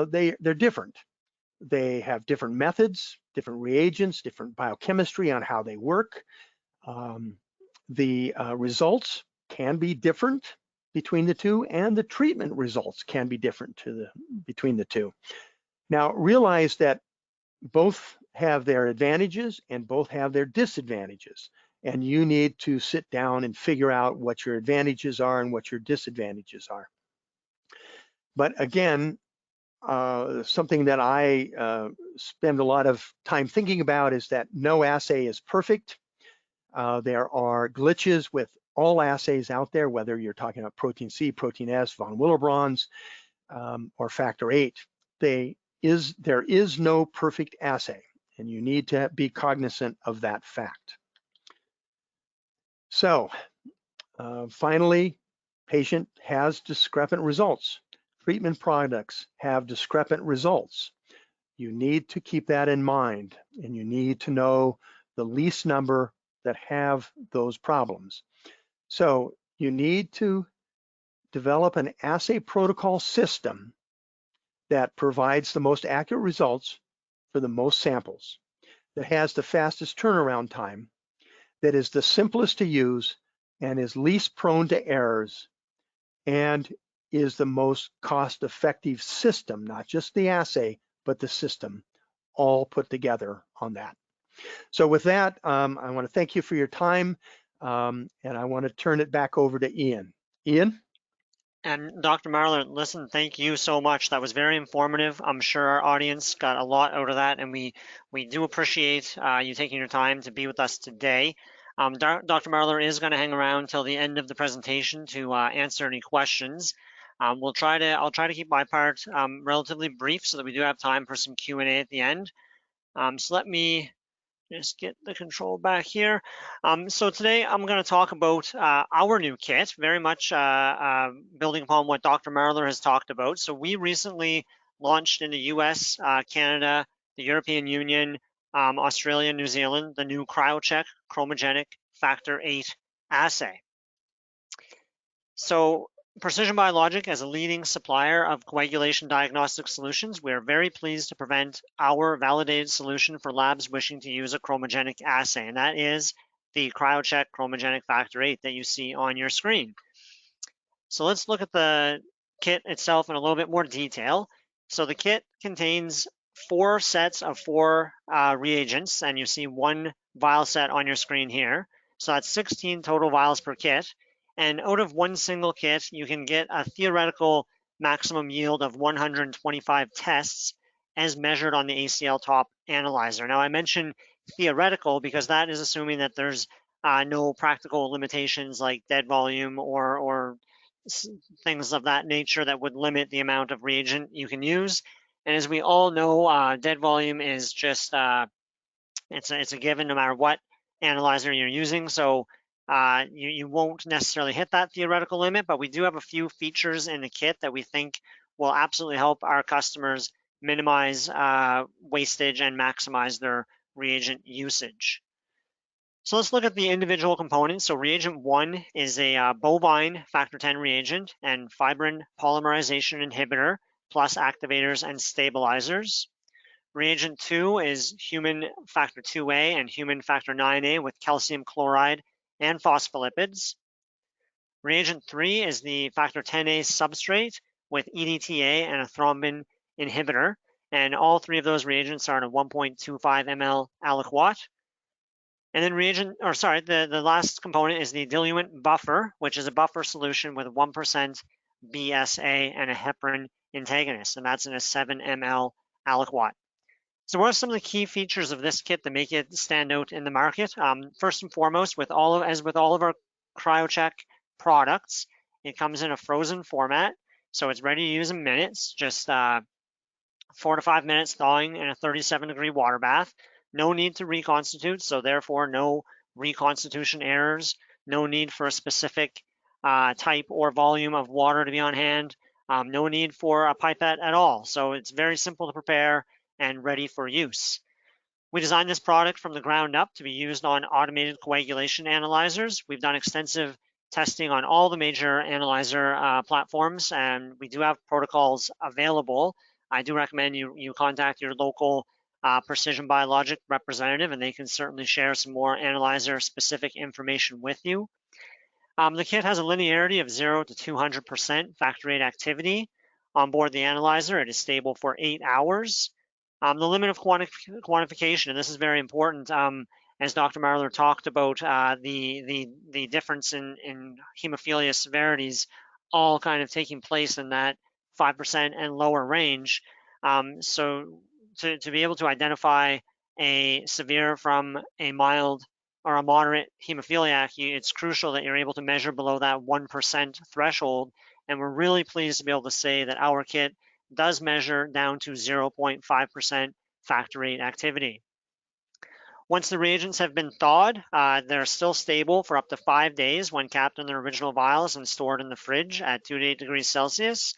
they're different. They have different methods, different reagents, different biochemistry on how they work. The results can be different between the 2, and the treatment results can be different between the 2. Now, realize that both have their advantages and both have their disadvantages, and you need to sit down and figure out what your advantages are and what your disadvantages are. But again, something that I spend a lot of time thinking about is that no assay is perfect. There are glitches with all assays out there, whether you're talking about protein C, protein S, von Willebrand's, or factor VIII. There is no perfect assay, and you need to be cognizant of that fact. So finally, patient has discrepant results. Treatment products have discrepant results. You need to keep that in mind, and you need to know the least number that have those problems. So you need to develop an assay protocol system that provides the most accurate results for the most samples, that has the fastest turnaround time, that is the simplest to use and is least prone to errors, and is the most cost-effective system, not just the assay, but the system, all put together on that. So with that, I want to thank you for your time, and I want to turn it back over to Ian. Ian? And Dr. Marlar, listen, thank you so much. That was very informative. I'm sure our audience got a lot out of that, and we do appreciate you taking your time to be with us today. Dr. Marlar is going to hang around till the end of the presentation to answer any questions. I'll try to keep my part relatively brief so that we do have time for some Q&A at the end. So let me just get the control back here. So today I'm going to talk about our new kit, very much building upon what Dr. Marlar has talked about. So we recently launched in the US, Canada, the European Union, Australia, New Zealand, the new CRYOcheck Chromogenic Factor VIII assay. So Precision BioLogic, as a leading supplier of coagulation diagnostic solutions, we are very pleased to present our validated solution for labs wishing to use a chromogenic assay, and that is the CRYOcheck Chromogenic Factor VIII that you see on your screen. So let's look at the kit itself in a little bit more detail. So the kit contains 4 sets of 4 reagents, and you see 1 vial set on your screen here. So that's 16 total vials per kit. And out of 1 single kit, you can get a theoretical maximum yield of 125 tests as measured on the ACL top analyzer. Now, I mentioned theoretical because that is assuming that there's no practical limitations like dead volume or things of that nature that would limit the amount of reagent you can use. And as we all know, dead volume is just, it's a given no matter what analyzer you're using. So you won't necessarily hit that theoretical limit, but we do have a few features in the kit that we think will absolutely help our customers minimize wastage and maximize their reagent usage. So let's look at the individual components. So reagent 1 is a bovine factor X reagent and fibrin polymerization inhibitor plus activators and stabilizers. Reagent 2 is human factor IIa and human factor IXa with calcium chloride and phospholipids. Reagent 3 is the factor Xa substrate with EDTA and a thrombin inhibitor. And all 3 of those reagents are in a 1.25 ml aliquot. And then the last component is the diluent buffer, which is a buffer solution with 1% BSA and a heparin antagonist, and that's in a 7 ml aliquot. So what are some of the key features of this kit that make it stand out in the market? First and foremost, as with all of our CRYOcheck products, it comes in a frozen format, so it's ready to use in minutes, just 4 to 5 minutes thawing in a 37-degree water bath. No need to reconstitute, so therefore no reconstitution errors, no need for a specific type or volume of water to be on hand, no need for a pipette at all. So it's very simple to prepare and ready for use. We designed this product from the ground up to be used on automated coagulation analyzers. We've done extensive testing on all the major analyzer platforms, and we do have protocols available. I do recommend you contact your local Precision BioLogic representative, and they can certainly share some more analyzer-specific information with you. The kit has a linearity of 0 to 200% factor VIII activity. On board the analyzer, it is stable for 8 hours. The limit of quantification, and this is very important, as Dr. Marlar talked about, the difference in hemophilia severities all kind of taking place in that 5% and lower range. So to be able to identify a severe from a mild or a moderate hemophiliac, it's crucial that you're able to measure below that 1% threshold. And we're really pleased to be able to say that our kit does measure down to 0.5% factor VIII activity. Once the reagents have been thawed, they're still stable for up to 5 days when capped in their original vials and stored in the fridge at 2 to 8 degrees Celsius.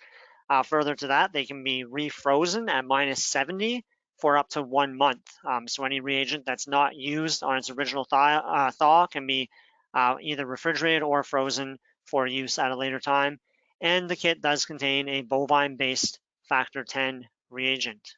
Further to that, they can be refrozen at -70 for up to 1 month. So any reagent that's not used on its original thaw can be either refrigerated or frozen for use at a later time. And the kit does contain a bovine-based factor X reagent.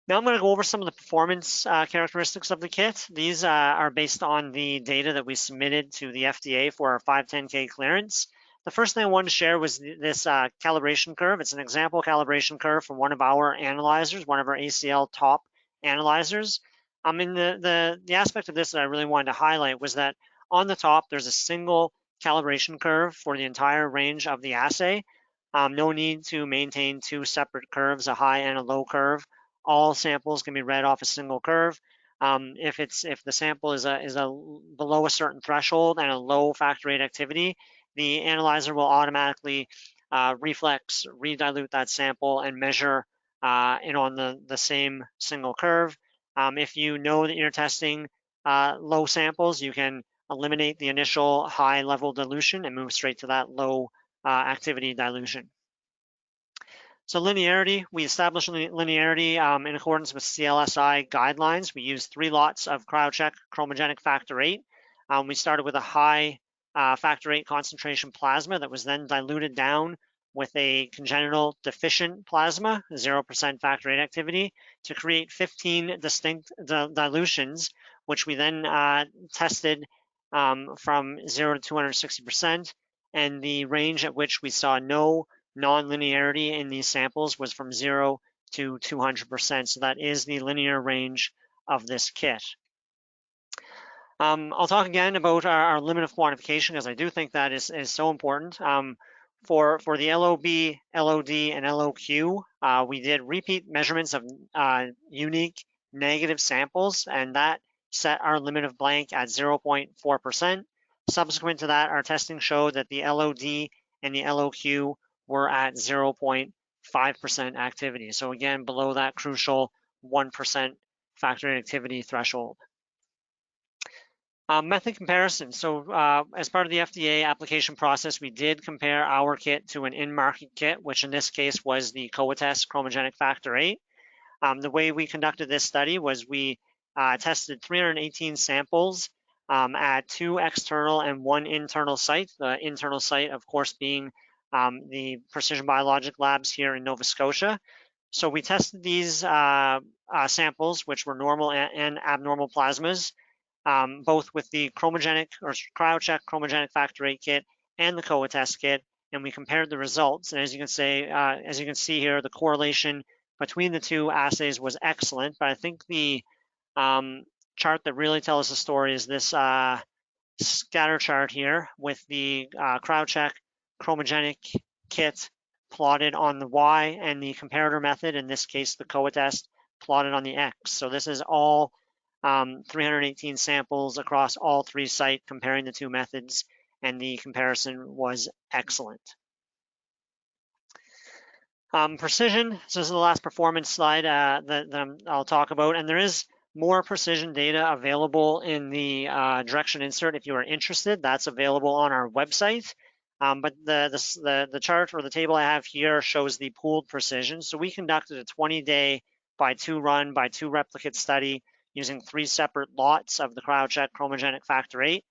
Now I'm going to go over some of the performance characteristics of the kit. These are based on the data that we submitted to the FDA for our 510K clearance. The first thing I wanted to share was this calibration curve. It's an example calibration curve from one of our analyzers, one of our ACL top analyzers. The aspect of this that I really wanted to highlight was that on the top, there's a single calibration curve for the entire range of the assay. No need to maintain two separate curves, a high and a low curve. All samples can be read off a single curve. If the sample is below a certain threshold and a low factor VIII activity, the analyzer will automatically reflex, redilute that sample and measure on the same single curve. If you know that you're testing low samples, you can eliminate the initial high level dilution and move straight to that low activity dilution. So linearity, we established linearity in accordance with CLSI guidelines. We used 3 lots of CRYOcheck Chromogenic Factor VIII. We started with a high factor VIII concentration plasma that was then diluted down with a congenital deficient plasma, 0% factor VIII activity, to create 15 distinct dilutions, which we then tested from 0 to 260%. And the range at which we saw no non-linearity in these samples was from 0 to 200%. So that is the linear range of this kit. I'll talk again about our limit of quantification, because I do think that is so important. For the LOB, LOD, and LOQ, we did repeat measurements of unique negative samples, and that set our limit of blank at 0.4%. Subsequent to that, our testing showed that the LOD and the LOQ were at 0.5% activity. So again, below that crucial 1% factor activity threshold. Method comparison. So as part of the FDA application process, we did compare our kit to an in-market kit, which in this case was the COATEST Chromogenic Factor VIII. The way we conducted this study was we tested 318 samples at 2 external and 1 internal site. The internal site, of course, being the Precision BioLogic labs here in Nova Scotia. So we tested these samples, which were normal and abnormal plasmas, both with the CRYOcheck Chromogenic Factor VIII kit and the COATEST kit, and we compared the results. And as you can see here, the correlation between the two assays was excellent. But I think the chart that really tells the story is this scatter chart here with the CRYOcheck Chromogenic kit plotted on the Y and the comparator method, in this case the COATEST, plotted on the X. So this is all 318 samples across all 3 sites comparing the 2 methods, and the comparison was excellent. Precision, so this is the last performance slide that I'll talk about, and there is more precision data available in the direction insert if you are interested. That's available on our website. But the chart or the table I have here shows the pooled precision. So we conducted a 20-day by 2 run by 2 replicate study using 3 separate lots of the CRYOcheck Chromogenic Factor VIII.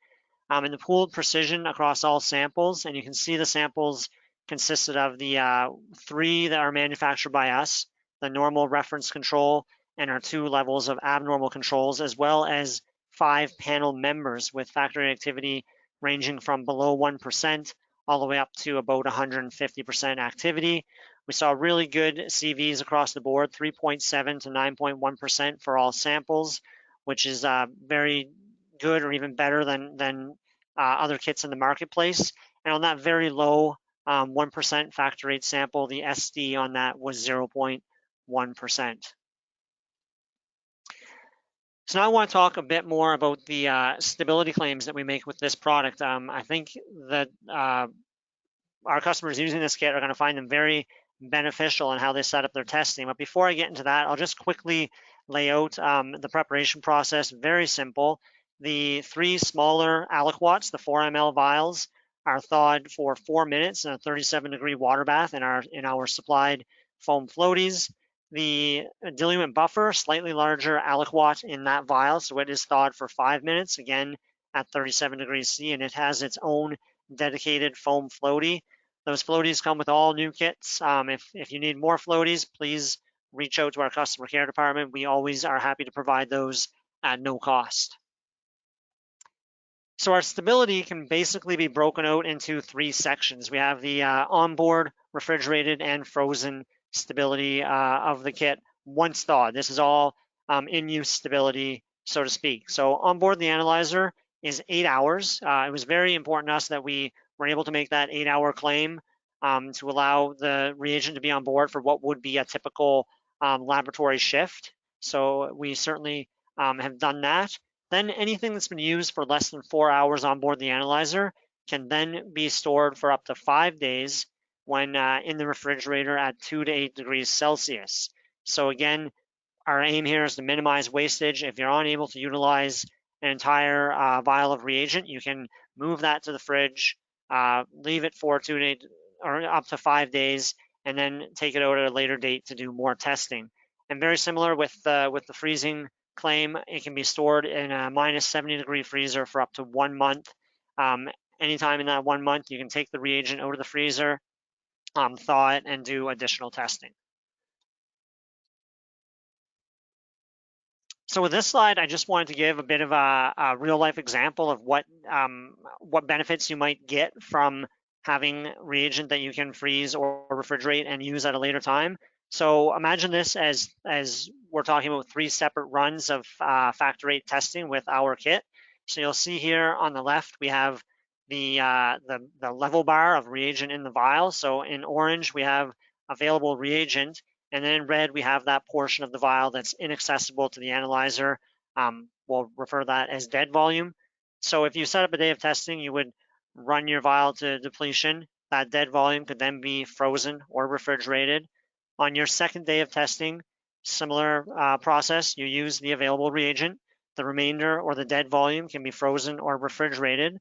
And the pooled precision across all samples, and you can see the samples consisted of the 3 that are manufactured by us, the normal reference control, and our 2 levels of abnormal controls, as well as 5 panel members with factor activity ranging from below 1% all the way up to about 150% activity. We saw really good CVs across the board, 3.7 to 9.1% for all samples, which is very good or even better than other kits in the marketplace. And on that very low 1% factor VIII sample, the SD on that was 0.1%. So now I want to talk a bit more about the stability claims that we make with this product. I think that our customers using this kit are going to find them very beneficial in how they set up their testing. But before I get into that, I'll just quickly lay out the preparation process. Very simple. The 3 smaller aliquots, the 4 ml vials, are thawed for 4 minutes in a 37-degree water bath in our supplied foam floaties. the diluent buffer, slightly larger aliquot in that vial, so it is thawed for 5 minutes, again at 37 degrees C, and it has its own dedicated foam floaty. Those floaties come with all new kits. If you need more floaties, please reach out to our customer care department. We always are happy to provide those at no cost. So our stability can basically be broken out into 3 sections. We have the onboard, refrigerated, and frozen stability of the kit once thawed. This is all in-use stability, so to speak. So onboard the analyzer is 8 hours. It was very important to us that we were able to make that 8-hour claim to allow the reagent to be on board for what would be a typical laboratory shift. So we certainly have done that. Then anything that's been used for less than 4 hours on board the analyzer can then be stored for up to 5 days when in the refrigerator at 2 to 8 degrees Celsius. So again, our aim here is to minimize wastage. If you're unable to utilize an entire vial of reagent, you can move that to the fridge, leave it for 2 to 8 or up to 5 days, and then take it out at a later date to do more testing. And very similar with the freezing claim, it can be stored in a minus 70 degree freezer for up to 1 month. Anytime in that 1 month, you can take the reagent out of the freezer, thaw it, and do additional testing. So with this slide, I just wanted to give a bit of a real-life example of what benefits you might get from having reagent that you can freeze or refrigerate and use at a later time. So imagine this as we're talking about 3 separate runs of Factor VIII testing with our kit. So you'll see here on the left, we have the level bar of reagent in the vial. So in orange, we have available reagent. And then in red, we have that portion of the vial that's inaccessible to the analyzer. We'll refer that as dead volume. So if you set up a day of testing, you would run your vial to depletion. That dead volume could then be frozen or refrigerated. On your second day of testing, similar process, you use the available reagent. The remainder or the dead volume can be frozen or refrigerated.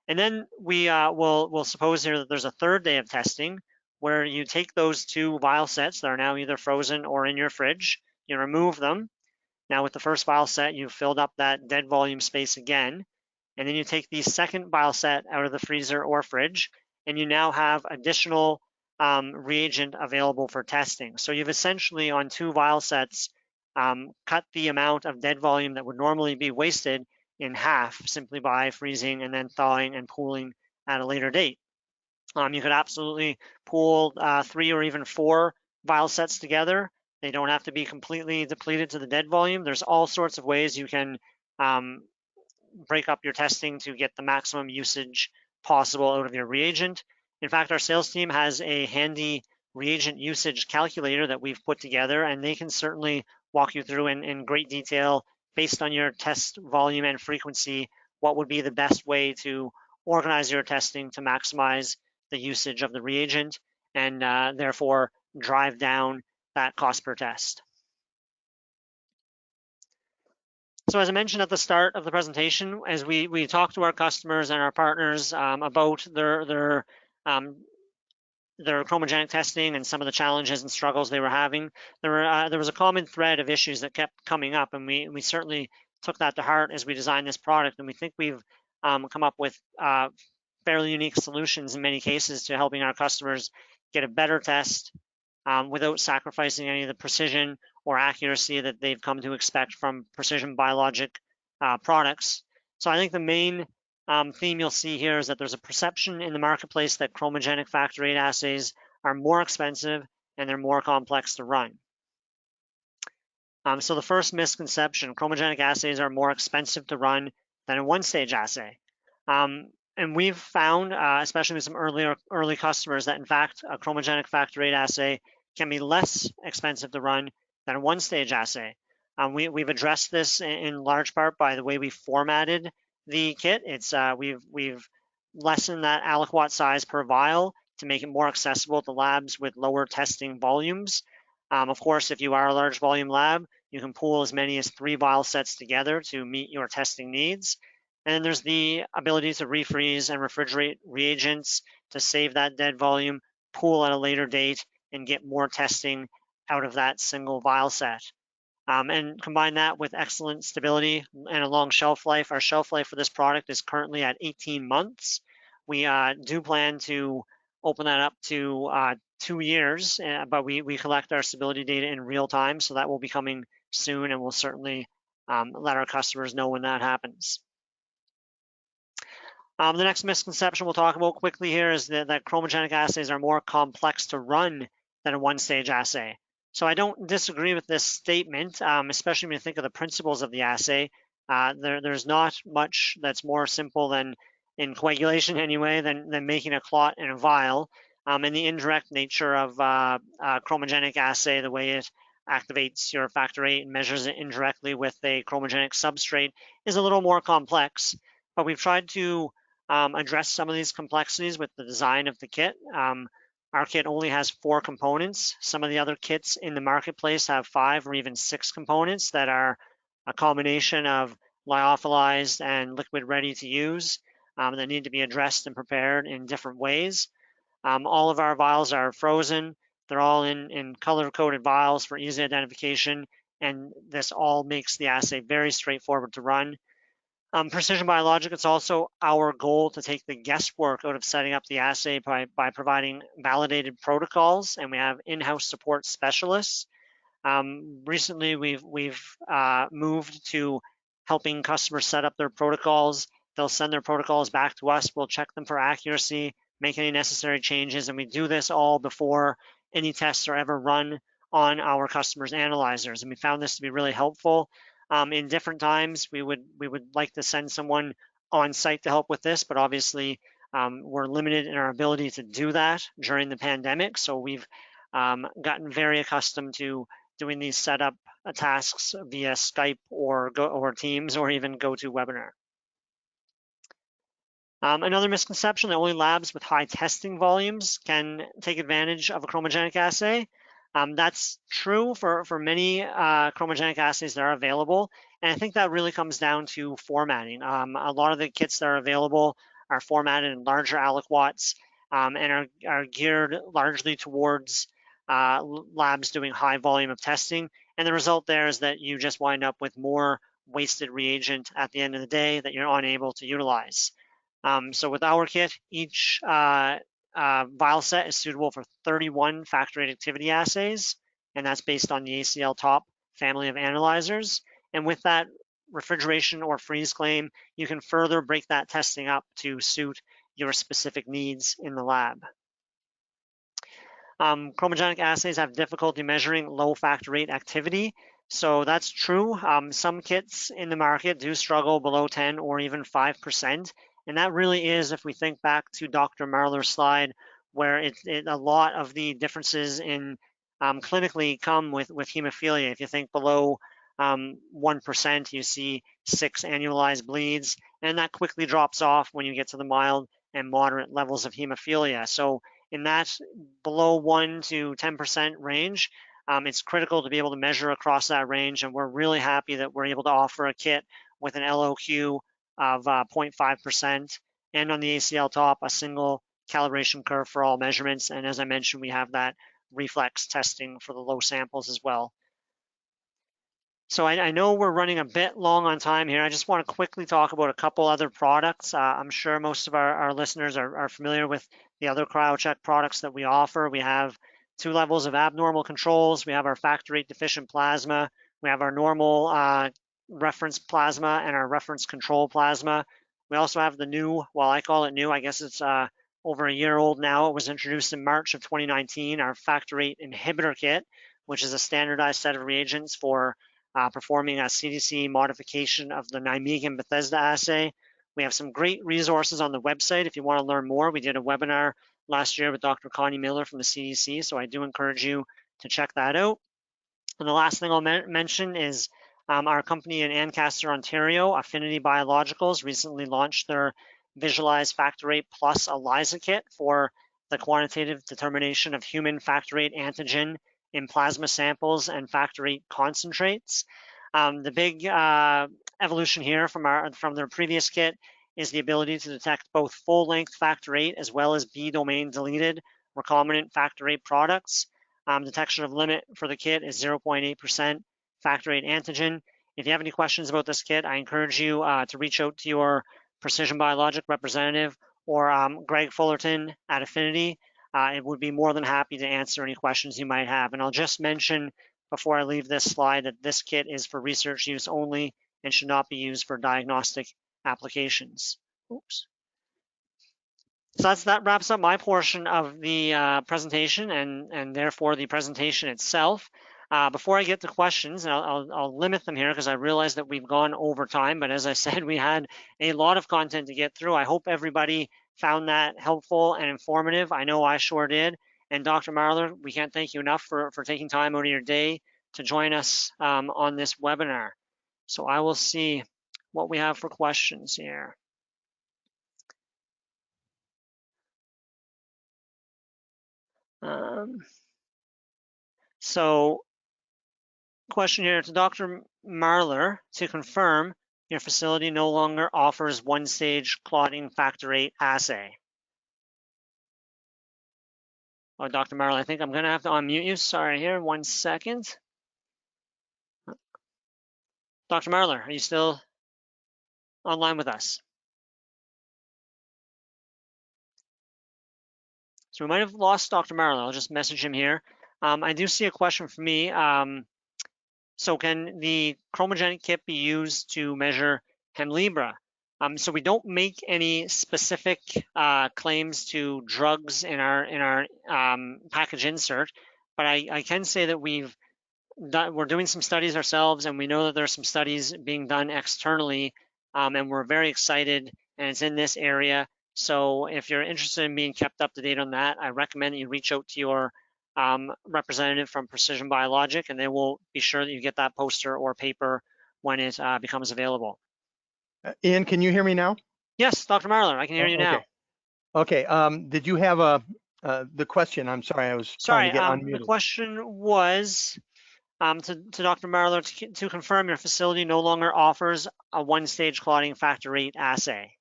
And then we'll suppose here that there's a third day of testing where you take those 2 vial sets that are now either frozen or in your fridge, you remove them. Now with the first vial set, you've filled up that dead volume space again, and then you take the second vial set out of the freezer or fridge, and you now have additional reagent available for testing. So you've essentially on 2 vial sets cut the amount of dead volume that would normally be wasted in half simply by freezing and then thawing and pooling at a later date. You could absolutely pool 3 or even 4 vial sets together. They don't have to be completely depleted to the dead volume. There's all sorts of ways you can break up your testing to get the maximum usage possible out of your reagent. In fact, our sales team has a handy reagent usage calculator that we've put together, and they can certainly walk you through in great detail based on your test volume and frequency, what would be the best way to organize your testing to maximize the usage of the reagent and therefore drive down that cost per test. So as I mentioned at the start of the presentation, as we talk to our customers and our partners about their chromogenic testing and some of the challenges and struggles they were having, there was a common thread of issues that kept coming up, and we certainly took that to heart as we designed this product, and we think we've come up with fairly unique solutions in many cases to helping our customers get a better test without sacrificing any of the precision or accuracy that they've come to expect from Precision BioLogic products. So I think the main theme you'll see here is that there's a perception in the marketplace that chromogenic factor VIII assays are more expensive and they're more complex to run. So the first misconception, chromogenic assays are more expensive to run than a one-stage assay. And we've found, especially with some early customers, that in fact, a chromogenic factor VIII assay can be less expensive to run than a one-stage assay. We've addressed this in large part by the way we formatted the kit. It's we've lessened that aliquot size per vial to make it more accessible to labs with lower testing volumes. Of course, if you are a large volume lab, you can pool as many as 3 vial sets together to meet your testing needs. And there's the ability to refreeze and refrigerate reagents to save that dead volume, pool at a later date, and get more testing out of that single vial set. And combine that with excellent stability and a long shelf life. Our shelf life for this product is currently at 18 months. We do plan to open that up to 2 years, but we collect our stability data in real time, so that will be coming soon, and we'll certainly let our customers know when that happens. The next misconception we'll talk about quickly here is that chromogenic assays are more complex to run than a one-stage assay. So I don't disagree with this statement, especially when you think of the principles of the assay. There's not much that's more simple than, in coagulation anyway, than making a clot in a vial. And the indirect nature of chromogenic assay, the way it activates your factor VIII and measures it indirectly with a chromogenic substrate, is a little more complex. But we've tried to address some of these complexities with the design of the kit. Our kit only has 4 components. Some of the other kits in the marketplace have 5 or even 6 components that are a combination of lyophilized and liquid ready to use that need to be addressed and prepared in different ways. All of our vials are frozen. They're all in color-coded vials for easy identification, and this all makes the assay very straightforward to run. Precision BioLogic, it's also our goal to take the guesswork out of setting up the assay by providing validated protocols, and we have in-house support specialists. Recently, we've moved to helping customers set up their protocols. They'll send their protocols back to us. We'll check them for accuracy, make any necessary changes, and we do this all before any tests are ever run on our customers' analyzers. And we found this to be really helpful. In different times, we would like to send someone on site to help with this, but obviously we're limited in our ability to do that during the pandemic. So we've gotten very accustomed to doing these setup tasks via Skype or Teams or even GoToWebinar. Another misconception that only labs with high testing volumes can take advantage of a chromogenic assay. That's true for many chromogenic assays that are available, and I think that really comes down to formatting. A lot of the kits that are available are formatted in larger aliquots and are geared largely towards labs doing high volume of testing, and the result there is that you just wind up with more wasted reagent at the end of the day that you're unable to utilize. So with our kit, each vial set is suitable for 31 factor VIII activity assays, and that's based on the ACL Top family of analyzers. And with that refrigeration or freeze claim, you can further break that testing up to suit your specific needs in the lab. Chromogenic assays have difficulty measuring low factor VIII activity, so that's true. Some kits in the market do struggle below 10 or even 5%. And that really is, if we think back to Dr. Marlar's slide, where a lot of the differences in clinically come with hemophilia. If you think below 1%, you see 6 annualized bleeds, and that quickly drops off when you get to the mild and moderate levels of hemophilia. So in that below 1 to 10% range, it's critical to be able to measure across that range, and we're really happy that we're able to offer a kit with an LOQ of 0.5%, and on the ACL Top, a single calibration curve for all measurements. And as I mentioned, we have that reflex testing for the low samples as well. So I know we're running a bit long on time here. I just want to quickly talk about a couple other products. I'm sure most of our listeners are familiar with the other CRYOcheck products that we offer. We have 2 levels of abnormal controls. We have our factor VIII deficient plasma. We have our normal reference plasma and our reference control plasma. We also have the new, well, I call it new, I guess it's over a year old now. It was introduced in March of 2019, our factor VIII inhibitor kit, which is a standardized set of reagents for performing a CDC modification of the Nijmegen Bethesda assay. We have some great resources on the website if you want to learn more. We did a webinar last year with Dr. Connie Miller from the CDC, so I do encourage you to check that out. And the last thing I'll mention is our company in Ancaster, Ontario, Affinity Biologicals, recently launched their Visualized Factor VIII Plus ELISA kit for the quantitative determination of human factor VIII antigen in plasma samples and factor VIII concentrates. The big evolution here from their previous kit is the ability to detect both full-length factor VIII as well as B-domain deleted recombinant factor VIII products. Detection of limit for the kit is 0.8% factor VIII antigen. If you have any questions about this kit, I encourage you to reach out to your Precision BioLogic representative or Greg Fullerton at Affinity. It would be more than happy to answer any questions you might have. And I'll just mention before I leave this slide that this kit is for research use only and should not be used for diagnostic applications. Oops. So that wraps up my portion of the presentation and therefore the presentation itself. Before I get to questions, and I'll limit them here because I realize that we've gone over time, but as I said, we had a lot of content to get through. I hope everybody found that helpful and informative. I know I sure did. And Dr. Marlar, we can't thank you enough for taking time out of your day to join us on this webinar. So I will see what we have for questions here. So question here to Dr. Marlar, to confirm your facility no longer offers one-stage clotting factor VIII assay. Oh, Dr. Marlar, I think I'm gonna have to unmute you. Sorry here, 1 second. Dr. Marlar, are you still online with us? So we might have lost Dr. Marlar. I'll just message him here. I do see a question for me. So can the chromogenic kit be used to measure hemophilia? So we don't make any specific claims to drugs in our package insert, but I can say that we're doing some studies ourselves, and we know that there's some studies being done externally, and we're very excited, and it's in this area. So if you're interested in being kept up to date on that, I recommend that you reach out to your representative from Precision BioLogic, and they will be sure that you get that poster or paper when it becomes available. Ian, can you hear me now? Yes, Dr. Marlar, I can hear you now. Okay. Did you have the question? I'm sorry, I was trying to get unmuted. The question was to Dr. Marlar to confirm your facility no longer offers a one-stage clotting factor VIII assay.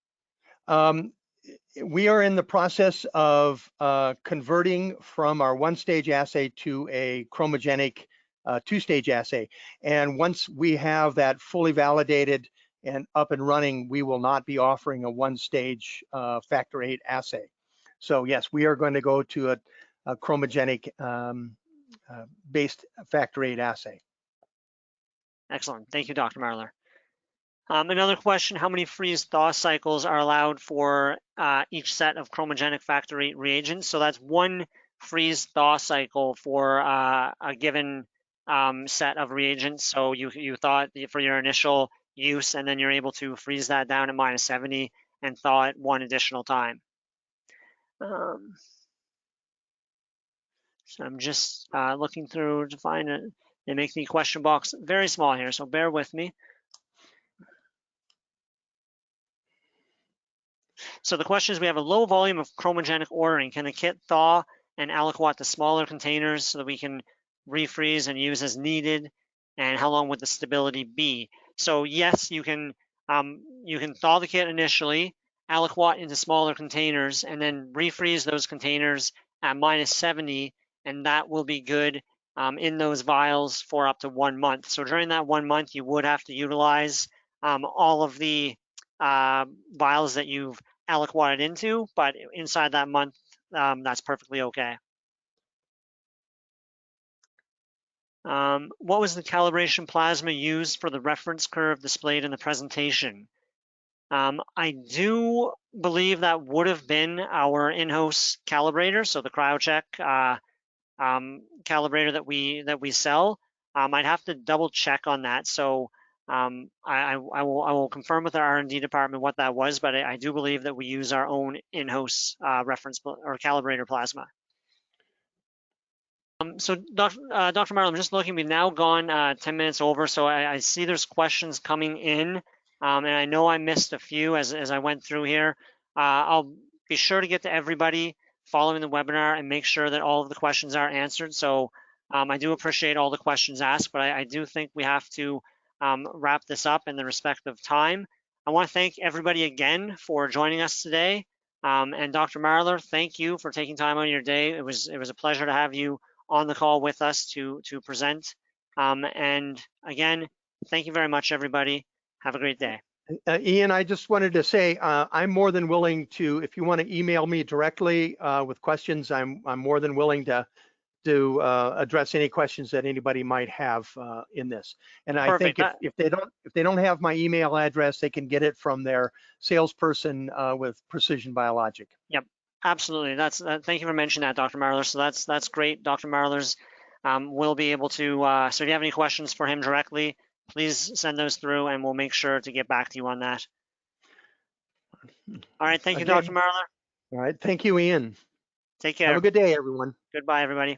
We are in the process of converting from our one-stage assay to a chromogenic two-stage assay. And once we have that fully validated and up and running, we will not be offering a one-stage factor VIII assay. So yes, we are going to go to a chromogenic based factor VIII assay. Excellent. Thank you, Dr. Marlar. Another question, how many freeze-thaw cycles are allowed for each set of chromogenic factor VIII reagents? So that's one freeze-thaw cycle for a given set of reagents. So you thought for your initial use, and then you're able to freeze that down at -70 and thaw it one additional time. So I'm just looking through to find it. They make the question box very small here, so bear with me. So the question is, we have a low volume of chromogenic ordering. Can the kit thaw and aliquot the smaller containers so that we can refreeze and use as needed? And how long would the stability be? So yes, you can thaw the kit initially, aliquot into smaller containers, and then refreeze those containers at -70, and that will be good in those vials for up to 1 month. So during that 1 month, you would have to utilize all of the vials that you've aliquoted into, but inside that month, that's perfectly okay. What was the calibration plasma used for the reference curve displayed in the presentation? I do believe that would have been our in-house calibrator, so the CRYOcheck calibrator that we sell. I'd have to double check on that. So I will confirm with our R&D department what that was, but I do believe that we use our own in-house reference or calibrator plasma. So Dr. Marlar, I'm just looking, we've now gone 10 minutes over, so I see there's questions coming in, and I know I missed a few as I went through here. I'll be sure to get to everybody following the webinar and make sure that all of the questions are answered. So I do appreciate all the questions asked, but I do think we have to wrap this up in the respect of time. I want to thank everybody again for joining us today. And Dr. Marlar, thank you for taking time out of your day. It was a pleasure to have you on the call with us to present. And again, thank you very much, everybody. Have a great day. Ian, I just wanted to say I'm more than willing to, if you want to email me directly with questions, I'm more than willing to address any questions that anybody might have in this. And I Perfect. think if they don't have my email address, they can get it from their salesperson with Precision BioLogic. Yep, absolutely. Thank you for mentioning that, Dr. Marlar. So that's great. Dr. Marlar's will be able to. So if you have any questions for him directly, please send those through, and we'll make sure to get back to you on that. All right. Thank you, Dr. Marlar. All right. Thank you, Ian. Take care. Have a good day, everyone. Goodbye, everybody.